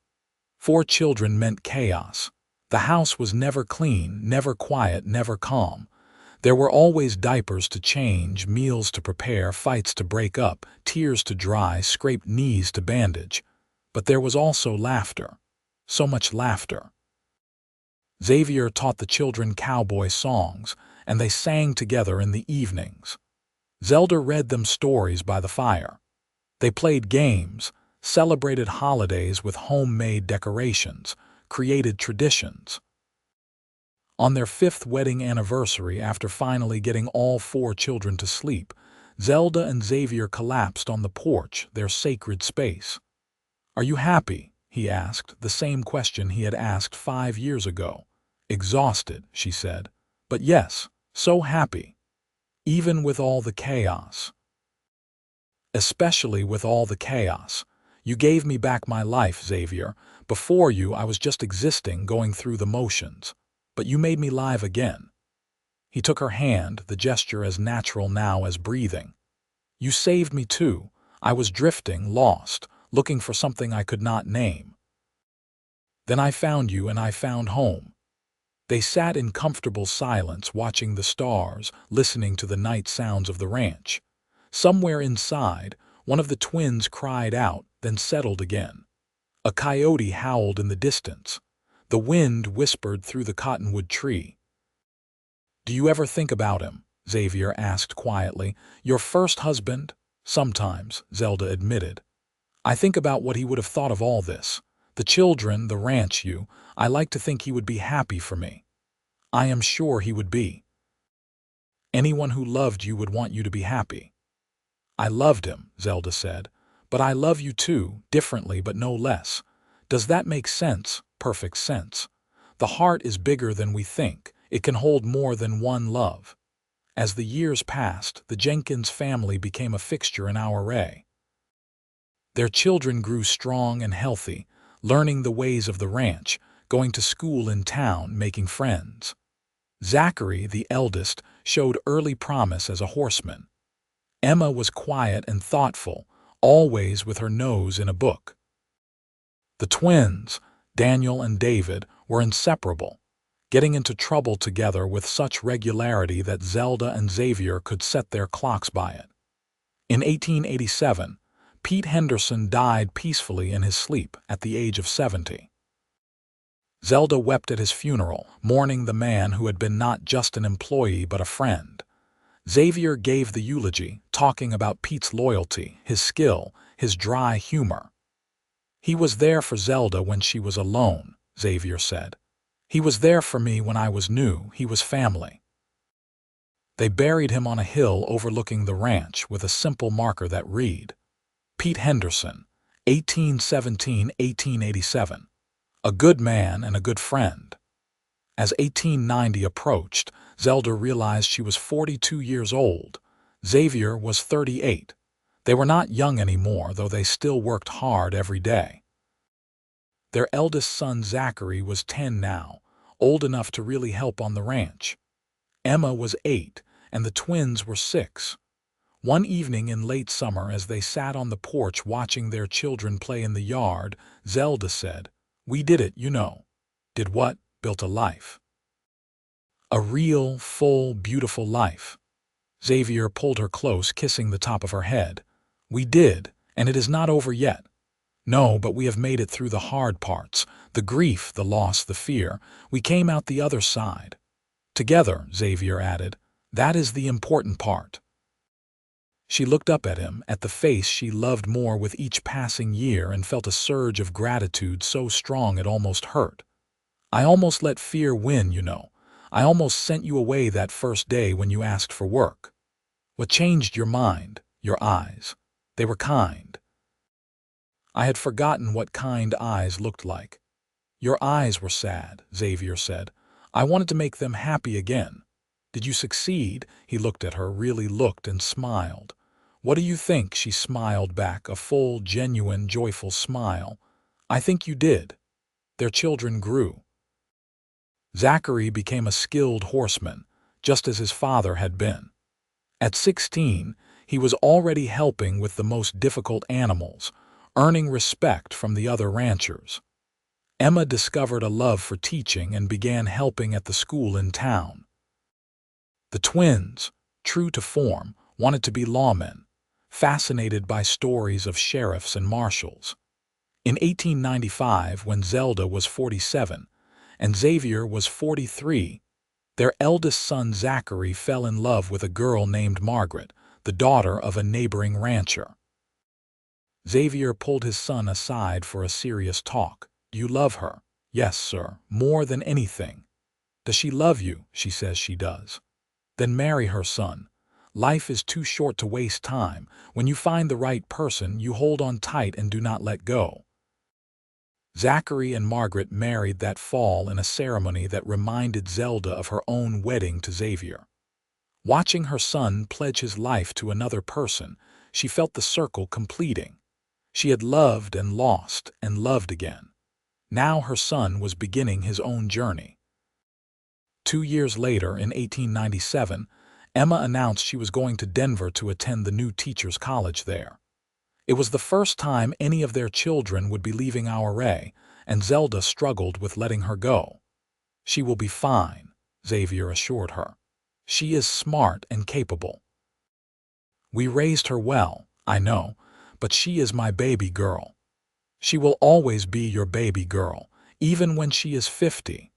4 children meant chaos. The house was never clean, never quiet, never calm. There were always diapers to change, meals to prepare, fights to break up, tears to dry, scraped knees to bandage. But there was also laughter. So much laughter. Xavier taught the children cowboy songs, and they sang together in the evenings. Zelda read them stories by the fire. They played games, celebrated holidays with homemade decorations, created traditions. On their 5th wedding anniversary, after finally getting all 4 children to sleep, Zelda and Xavier collapsed on the porch, their sacred space. "Are you happy?" he asked, the same question he had asked 5 years ago. "Exhausted," she said. "But yes, so happy. Even with all the chaos." "Especially with all the chaos. You gave me back my life, Xavier. Before you, I was just existing, going through the motions. But you made me live again." He took her hand, the gesture as natural now as breathing. "You saved me too. I was drifting, lost, looking for something I could not name. Then I found you and I found home." They sat in comfortable silence, watching the stars, listening to the night sounds of the ranch. Somewhere inside, one of the twins cried out, then settled again. A coyote howled in the distance. The wind whispered through the cottonwood tree. "Do you ever think about him?" Xavier asked quietly. "Your first husband?" "Sometimes," Zelda admitted. "I think about what he would have thought of all this. The children, the ranch, you. I like to think he would be happy for me. I am sure he would be. Anyone who loved you would want you to be happy." "I loved him," Zelda said. "But I love you too, differently but no less. Does that make sense?" "Perfect sense. The heart is bigger than we think. It can hold more than one love." As the years passed, the Jenkins family became a fixture in our array. Their children grew strong and healthy, learning the ways of the ranch, going to school in town, making friends. Zachary, the eldest, showed early promise as a horseman. Emma was quiet and thoughtful, always with her nose in a book. The twins, Daniel and David, were inseparable, getting into trouble together with such regularity that Zelda and Xavier could set their clocks by it. In 1887, Pete Henderson died peacefully in his sleep at the age of 70. Zelda wept at his funeral, mourning the man who had been not just an employee but a friend. Xavier gave the eulogy, talking about Pete's loyalty, his skill, his dry humor. "He was there for Zelda when she was alone," Xavier said. "He was there for me when I was new. He was family." They buried him on a hill overlooking the ranch with a simple marker that read, "Pete Henderson, 1817–1887. A good man and a good friend." As 1890 approached, Zelda realized she was 42 years old. Xavier was 38. They were not young anymore, though they still worked hard every day. Their eldest son, Zachary, was 10 now, old enough to really help on the ranch. Emma was 8, and the twins were 6. One evening in late summer, as they sat on the porch watching their children play in the yard, Zelda said, "We did it, you know." "Did what?" "Built a life. A real, full, beautiful life." Xavier pulled her close, kissing the top of her head. "We did, and it is not over yet. No, but we have made it through the hard parts, the grief, the loss, the fear. We came out the other side. Together," Xavier added. "That is the important part." She looked up at him, at the face she loved more with each passing year, and felt a surge of gratitude so strong it almost hurt. "I almost let fear win, you know. I almost sent you away that first day when you asked for work. What changed your mind? Your eyes. They were kind." "I had forgotten what kind eyes looked like." "Your eyes were sad," Xavier said. "I wanted to make them happy again." "Did you succeed?" He looked at her, really looked, and smiled. "What do you think?" She smiled back, a full, genuine, joyful smile. "I think you did." Their children grew. Zachary became a skilled horseman, just as his father had been. At 16, he was already helping with the most difficult animals, earning respect from the other ranchers. Emma discovered a love for teaching and began helping at the school in town. The twins, true to form, wanted to be lawmen, fascinated by stories of sheriffs and marshals. In 1895, when Zelda was 47 and Xavier was 43, their eldest son Zachary fell in love with a girl named Margaret, the daughter of a neighboring rancher. Xavier pulled his son aside for a serious talk. "Do you love her?" "Yes, sir, more than anything." "Does she love you?" "She says she does." "Then marry her, son. Life is too short to waste time. When you find the right person, you hold on tight and do not let go." Zachary and Margaret married that fall in a ceremony that reminded Zelda of her own wedding to Xavier. Watching her son pledge his life to another person, she felt the circle completing. She had loved and lost and loved again. Now her son was beginning his own journey. 2 years later, in 1897, Emma announced she was going to Denver to attend the new teachers' college there. It was the first time any of their children would be leaving our Ray, and Zelda struggled with letting her go. "She will be fine," Xavier assured her. "She is smart and capable. We raised her well, I know, but she is my baby girl. She will always be your baby girl, even when she is 50.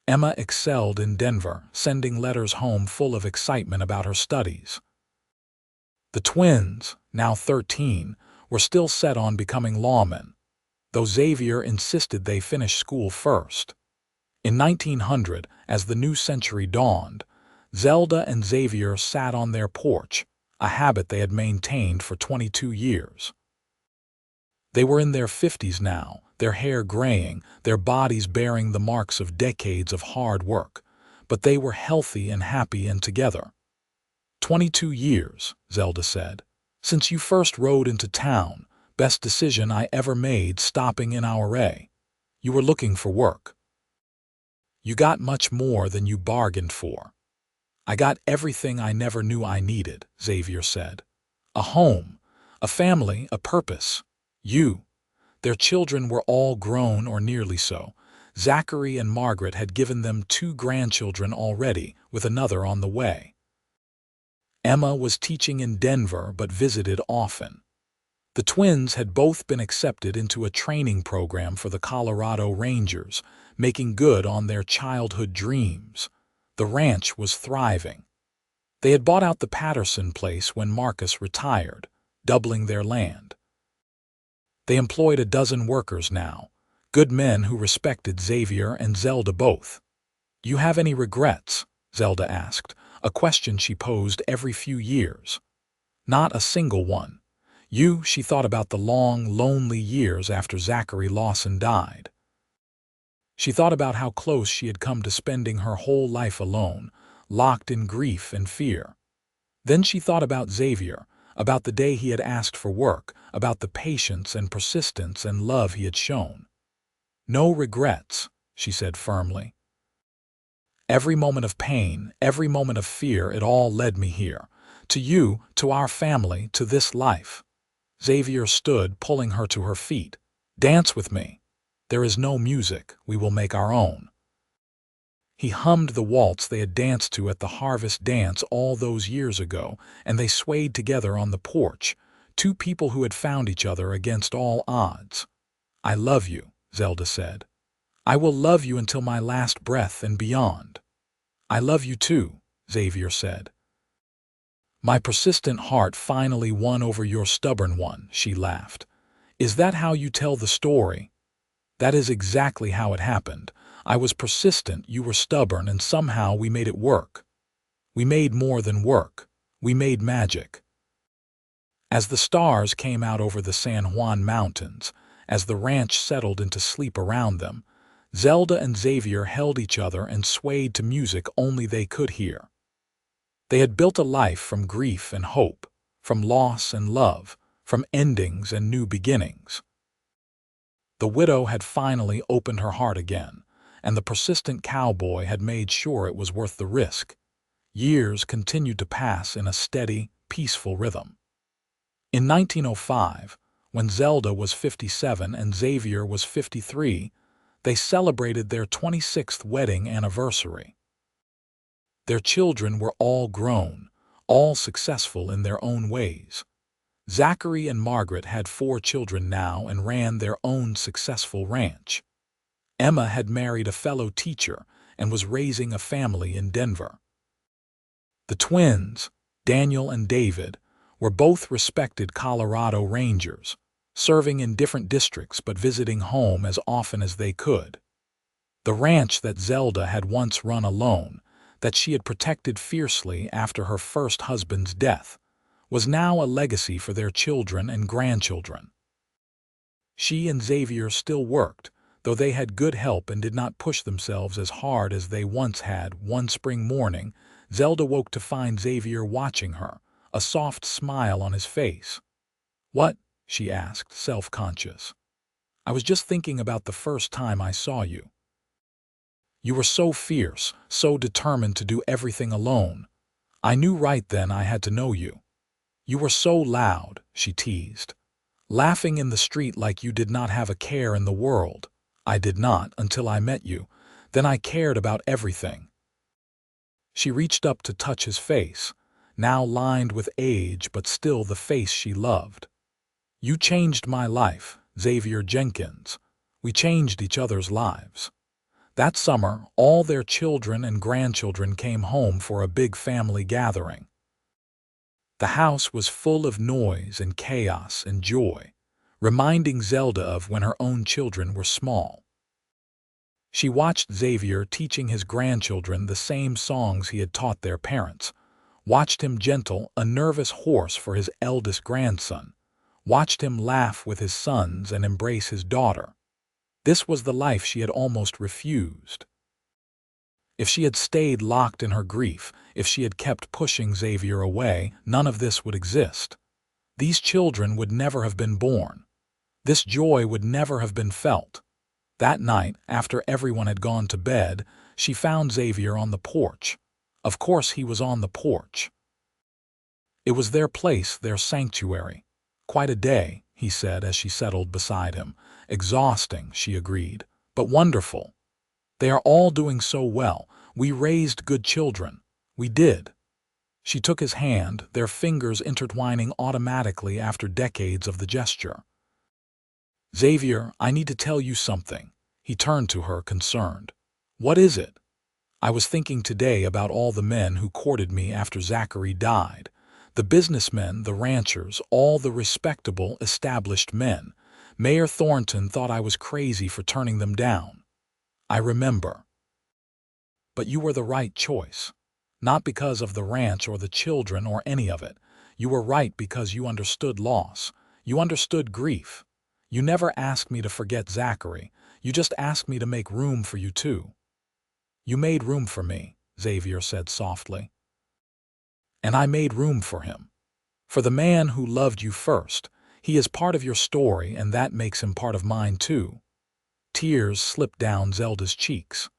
Emma excelled in Denver, sending letters home full of excitement about her studies. The twins, now 13, were still set on becoming lawmen, though Xavier insisted they finish school first. In 1900, as the new century dawned, Zelda and Xavier sat on their porch, a habit they had maintained for 22 years. They were in their 50s now, their hair graying, their bodies bearing the marks of decades of hard work, but they were healthy and happy and together. 22 years, Zelda said. "Since you first rode into town, best decision I ever made stopping in our Ray. You were looking for work. You got much more than you bargained for." "I got everything I never knew I needed," Xavier said. "A home, a family, a purpose. You." Their children were all grown or nearly so. Zachary and Margaret had given them 2 grandchildren already, with another on the way. Emma was teaching in Denver but visited often. The twins had both been accepted into a training program for the Colorado Rangers, making good on their childhood dreams. The ranch was thriving. They had bought out the Patterson place when Marcus retired, doubling their land. They employed a dozen workers now, good men who respected Xavier and Zelda both. "You have any regrets?" Zelda asked, a question she posed every few years. Not a single one. She thought about the long, lonely years after Zachary Lawson died. She thought about how close she had come to spending her whole life alone, locked in grief and fear. Then she thought about Xavier, about the day he had asked for work, about the patience and persistence and love he had shown. "No regrets," she said firmly. "Every moment of pain, every moment of fear, it all led me here. To you, to our family, to this life." Xavier stood, pulling her to her feet. "Dance with me. There is no music, we will make our own." He hummed the waltz they had danced to at the harvest dance all those years ago, and they swayed together on the porch, 2 people who had found each other against all odds. "I love you," Zelda said. "I will love you until my last breath and beyond." "I love you too," Xavier said. "My persistent heart finally won over your stubborn one," she laughed. "Is that how you tell the story?" "That is exactly how it happened. I was persistent, you were stubborn, and somehow we made it work. We made more than work. We made magic." As the stars came out over the San Juan Mountains, as the ranch settled into sleep around them, Zelda and Xavier held each other and swayed to music only they could hear. They had built a life from grief and hope, from loss and love, from endings and new beginnings. The widow had finally opened her heart again, and the persistent cowboy had made sure it was worth the risk. Years continued to pass in a steady, peaceful rhythm. In 1905, when Zelda was 57 and Xavier was 53, they celebrated their 26th wedding anniversary. Their children were all grown, all successful in their own ways. Zachary and Margaret had 4 children now and ran their own successful ranch. Emma had married a fellow teacher and was raising a family in Denver. The twins, Daniel and David, were both respected Colorado Rangers, serving in different districts but visiting home as often as they could. The ranch that Zelda had once run alone, that she had protected fiercely after her first husband's death, was now a legacy for their children and grandchildren. She and Xavier still worked, though they had good help and did not push themselves as hard as they once had. One spring morning, Zelda woke to find Xavier watching her, a soft smile on his face. "What?" she asked, self-conscious. "I was just thinking about the first time I saw you. You were so fierce, so determined to do everything alone. I knew right then I had to know you. You were so loud," she teased, "laughing in the street like you did not have a care in the world. I did not until I met you. Then I cared about everything." She reached up to touch his face, now lined with age but still the face she loved. "You changed my life, Xavier Jenkins. We changed each other's lives." That summer, all their children and grandchildren came home for a big family gathering. The house was full of noise and chaos and joy, reminding Zelda of when her own children were small. She watched Xavier teaching his grandchildren the same songs he had taught their parents, watched him gentle a nervous horse for his eldest grandson, watched him laugh with his sons and embrace his daughter. This was the life she had almost refused. If she had stayed locked in her grief, if she had kept pushing Xavier away, none of this would exist. These children would never have been born. This joy would never have been felt. That night, after everyone had gone to bed, she found Xavier on the porch. Of course he was on the porch. It was their place, their sanctuary. "Quite a day," he said as she settled beside him. "Exhausting," she agreed, "but wonderful. They are all doing so well. We raised good children. We did. She took his hand, their fingers intertwining automatically after decades of the gesture. Xavier, I need to tell you something. He turned to her, concerned. What is it? I was thinking today about all the men who courted me after Zachary died. The businessmen, the ranchers, all the respectable, established men. Mayor Thornton thought I was crazy for turning them down. I remember. But you were the right choice. Not because of the ranch or the children or any of it. You were right because you understood loss. You understood grief. You never asked me to forget Zachary. You just asked me to make room for you too. You made room for me, Xavier said softly. And I made room for him. For the man who loved you first. He is part of your story, and that makes him part of mine too. Tears slipped down Zelda's cheeks.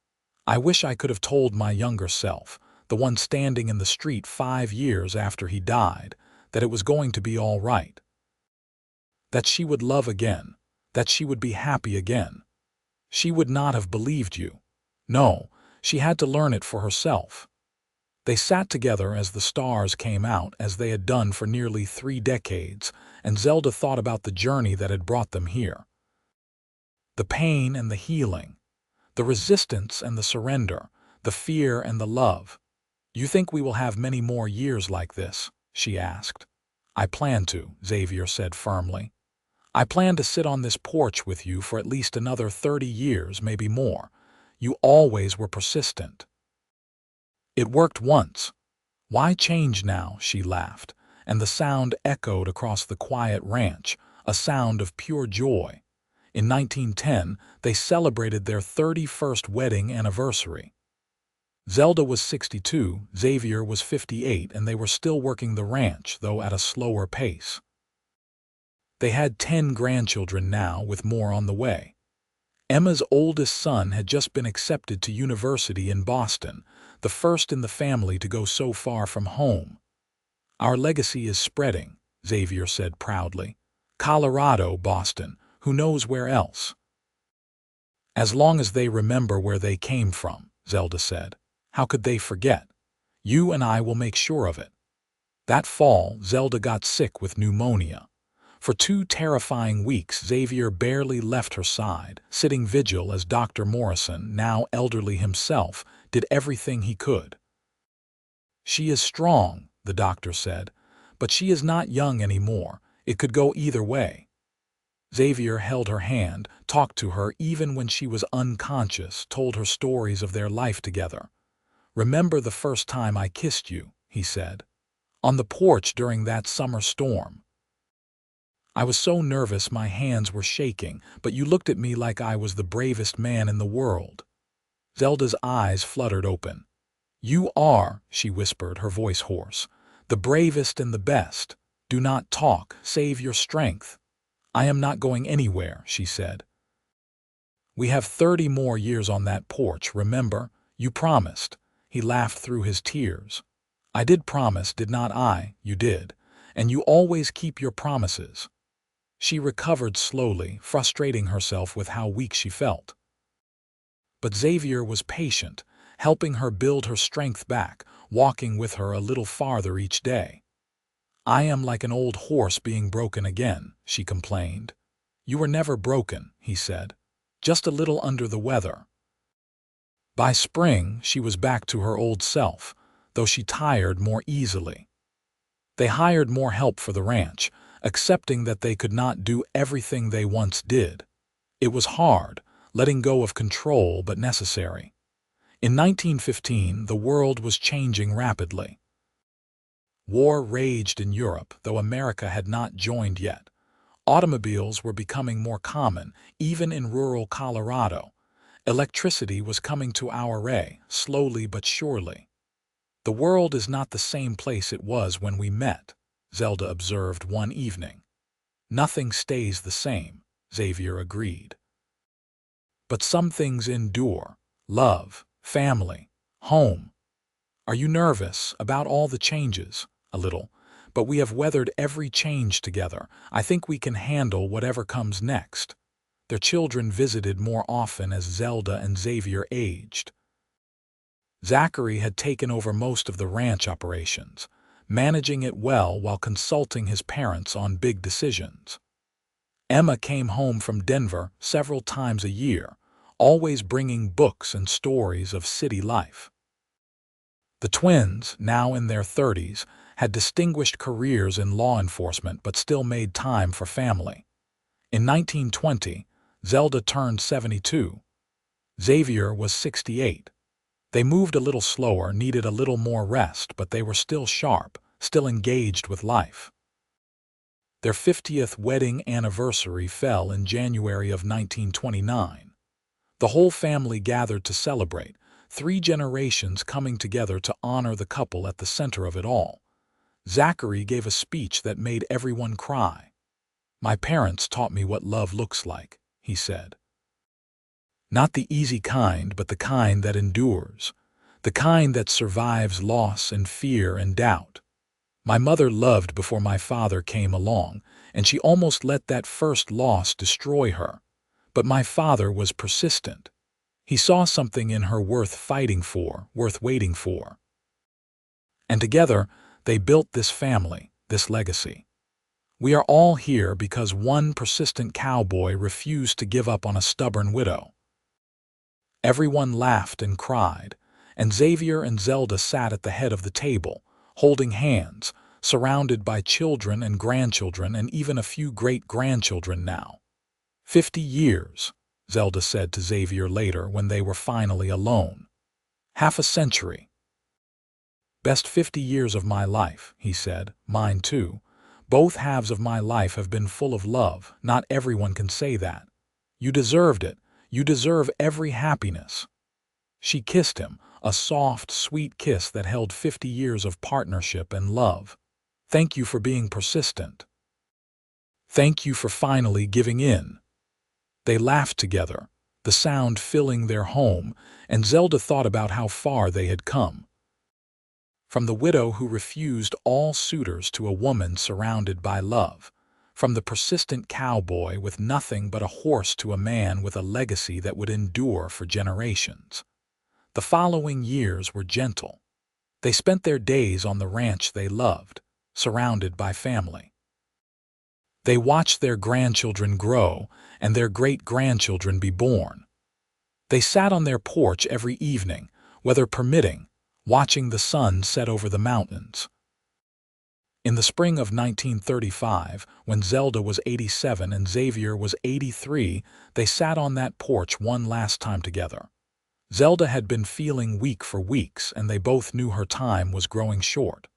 I wish I could have told my younger self, the one standing in the street 5 years after he died, that it was going to be all right. That she would love again, that she would be happy again. She would not have believed you. No, she had to learn it for herself. They sat together as the stars came out, as they had done for nearly 3 decades, and Zelda thought about the journey that had brought them here. The pain and the healing, the resistance and the surrender, the fear and the love. You think we will have many more years like this? She asked. I plan to, Xavier said firmly. I plan to sit on this porch with you for at least another 30 years, maybe more. You always were persistent. It worked once. Why change now? She laughed, and the sound echoed across the quiet ranch, a sound of pure joy. In 1910, they celebrated their 31st wedding anniversary. Zelda was 62, Xavier was 58, and they were still working the ranch, though at a slower pace. They had 10 grandchildren now, with more on the way. Emma's oldest son had just been accepted to university in Boston, the first in the family to go so far from home. Our legacy is spreading, Xavier said proudly. Colorado, Boston, who knows where else? As long as they remember where they came from, Zelda said. How could they forget? You and I will make sure of it. That fall, Zelda got sick with pneumonia. For 2 terrifying weeks, Xavier barely left her side, sitting vigil as Dr. Morrison, now elderly himself, did everything he could. She is strong, the doctor said, but she is not young anymore. It could go either way. Xavier held her hand, talked to her even when she was unconscious, told her stories of their life together. Remember the first time I kissed you, he said. On the porch during that summer storm. I was so nervous my hands were shaking, but you looked at me like I was the bravest man in the world. Zelda's eyes fluttered open. You are, she whispered, her voice hoarse, the bravest and the best. Do not talk, save your strength. I am not going anywhere, she said. We have 30 more years on that porch, remember? You promised. He laughed through his tears. I did promise, did not I? You did. And you always keep your promises. She recovered slowly, frustrating herself with how weak she felt. But Xavier was patient, helping her build her strength back, walking with her a little farther each day. I am like an old horse being broken again, she complained. You were never broken, he said. Just a little under the weather. By spring, she was back to her old self, though she tired more easily. They hired more help for the ranch, accepting that they could not do everything they once did. It was hard, letting go of control, but necessary. In 1915, the world was changing rapidly. War raged in Europe, though America had not joined yet. Automobiles were becoming more common, even in rural Colorado. Electricity was coming to our area, slowly but surely. The world is not the same place it was when we met, Zelda observed one evening. Nothing stays the same, Xavier agreed. But some things endure. Love, family, home. Are you nervous about all the changes? A little. But we have weathered every change together. I think we can handle whatever comes next. Their children visited more often as Zelda and Xavier aged. Zachary had taken over most of the ranch operations, managing it well while consulting his parents on big decisions. Emma came home from Denver several times a year, always bringing books and stories of city life. The twins, now in their 30s, had distinguished careers in law enforcement but still made time for family. In 1920, Zelda turned 72. Xavier was 68. They moved a little slower, needed a little more rest, but they were still sharp, still engaged with life. Their 50th wedding anniversary fell in January of 1929. The whole family gathered to celebrate, 3 generations coming together to honor the couple at the center of it all. Zachary gave a speech that made everyone cry. "My parents taught me what love looks like," he said. "Not the easy kind, but the kind that endures, the kind that survives loss and fear and doubt. My mother loved before my father came along, and she almost let that first loss destroy her. But my father was persistent. He saw something in her worth fighting for, worth waiting for. And together, they built this family, this legacy. We are all here because one persistent cowboy refused to give up on a stubborn widow." Everyone laughed and cried, and Xavier and Zelda sat at the head of the table, holding hands, surrounded by children and grandchildren and even a few great-grandchildren now. 50 years, Zelda said to Xavier later when they were finally alone. "Half a century." "Best 50 years of my life," he said. "Mine too. Both halves of my life have been full of love. Not everyone can say that. You deserved it. You deserve every happiness." She kissed him, a soft, sweet kiss that held 50 years of partnership and love. "Thank you for being persistent. Thank you for finally giving in." They laughed together, the sound filling their home, and Zelda thought about how far they had come. From the widow who refused all suitors to a woman surrounded by love. From the persistent cowboy with nothing but a horse to a man with a legacy that would endure for generations. The following years were gentle. They spent their days on the ranch they loved, surrounded by family. They watched their grandchildren grow and their great-grandchildren be born. They sat on their porch every evening, weather permitting, watching the sun set over the mountains. In the spring of 1935, when Zelda was 87 and Xavier was 83, they sat on that porch one last time together. Zelda had been feeling weak for weeks, and they both knew her time was growing short.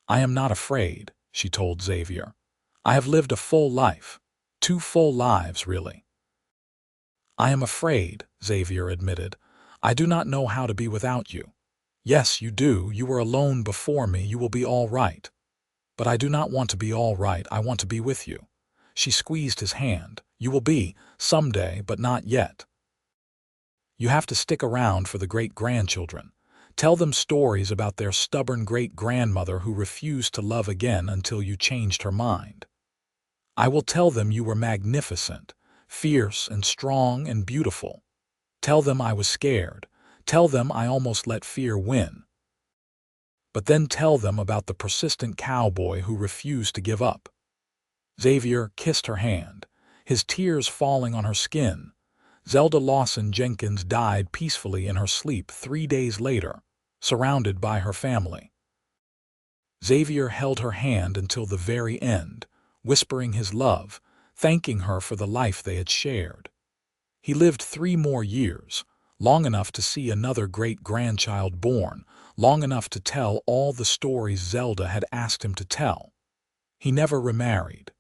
"I am not afraid," she told Xavier. "I have lived a full life. 2 full lives, really." "I am afraid," Xavier admitted. "I do not know how to be without you." "Yes, you do. You were alone before me. You will be all right." "But I do not want to be all right. I want to be with you." She squeezed his hand. "You will be, someday, but not yet. You have to stick around for the great-grandchildren. Tell them stories about their stubborn great-grandmother who refused to love again until you changed her mind. I will tell them you were magnificent, fierce and strong and beautiful. Tell them I was scared. Tell them I almost let fear win. But then tell them about the persistent cowboy who refused to give up." Xavier kissed her hand, his tears falling on her skin. Zelda Lawson Jenkins died peacefully in her sleep 3 days later, surrounded by her family. Xavier held her hand until the very end, whispering his love, thanking her for the life they had shared. He lived 3 more years, long enough to see another great-grandchild born, long enough to tell all the stories Zelda had asked him to tell. He never remarried.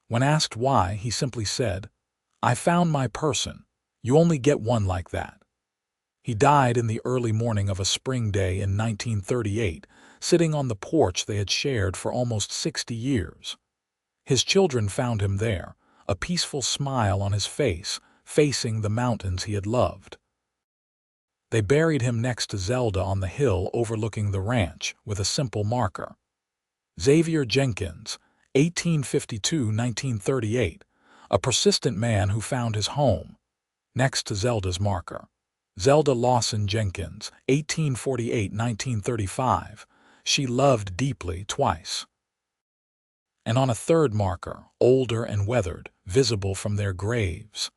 When asked why, he simply said, "I found my person. You only get one like that." He died in the early morning of a spring day in 1938, sitting on the porch they had shared for almost 60 years. His children found him there, a peaceful smile on his face, facing the mountains he had loved. They buried him next to Zelda on the hill overlooking the ranch with a simple marker. Xavier Jenkins, 1852–1938, a persistent man who found his home next to Zelda's marker. Zelda Lawson Jenkins, 1848–1935, she loved deeply twice. And on a third marker, older and weathered, visible from their graves,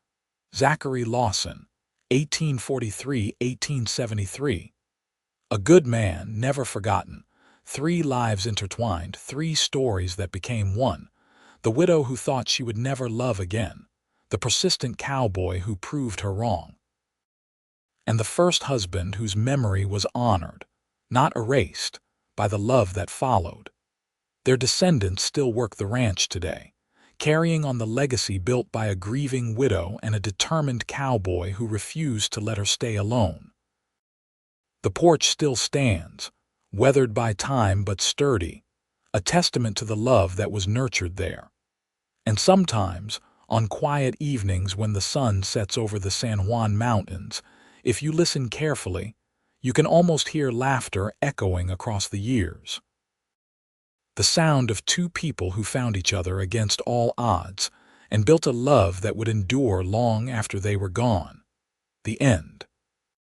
Zachary Lawson, 1843–1873. A good man, never forgotten. 3 lives intertwined, 3 stories that became one. The widow who thought she would never love again. The persistent cowboy who proved her wrong. And the first husband whose memory was honored, not erased, by the love that followed. Their descendants still work the ranch today, carrying on the legacy built by a grieving widow and a determined cowboy who refused to let her stay alone. The porch still stands, weathered by time but sturdy, a testament to the love that was nurtured there. And sometimes, on quiet evenings when the sun sets over the San Juan Mountains, if you listen carefully, you can almost hear laughter echoing across the years. The sound of 2 people who found each other against all odds and built a love that would endure long after they were gone. The end.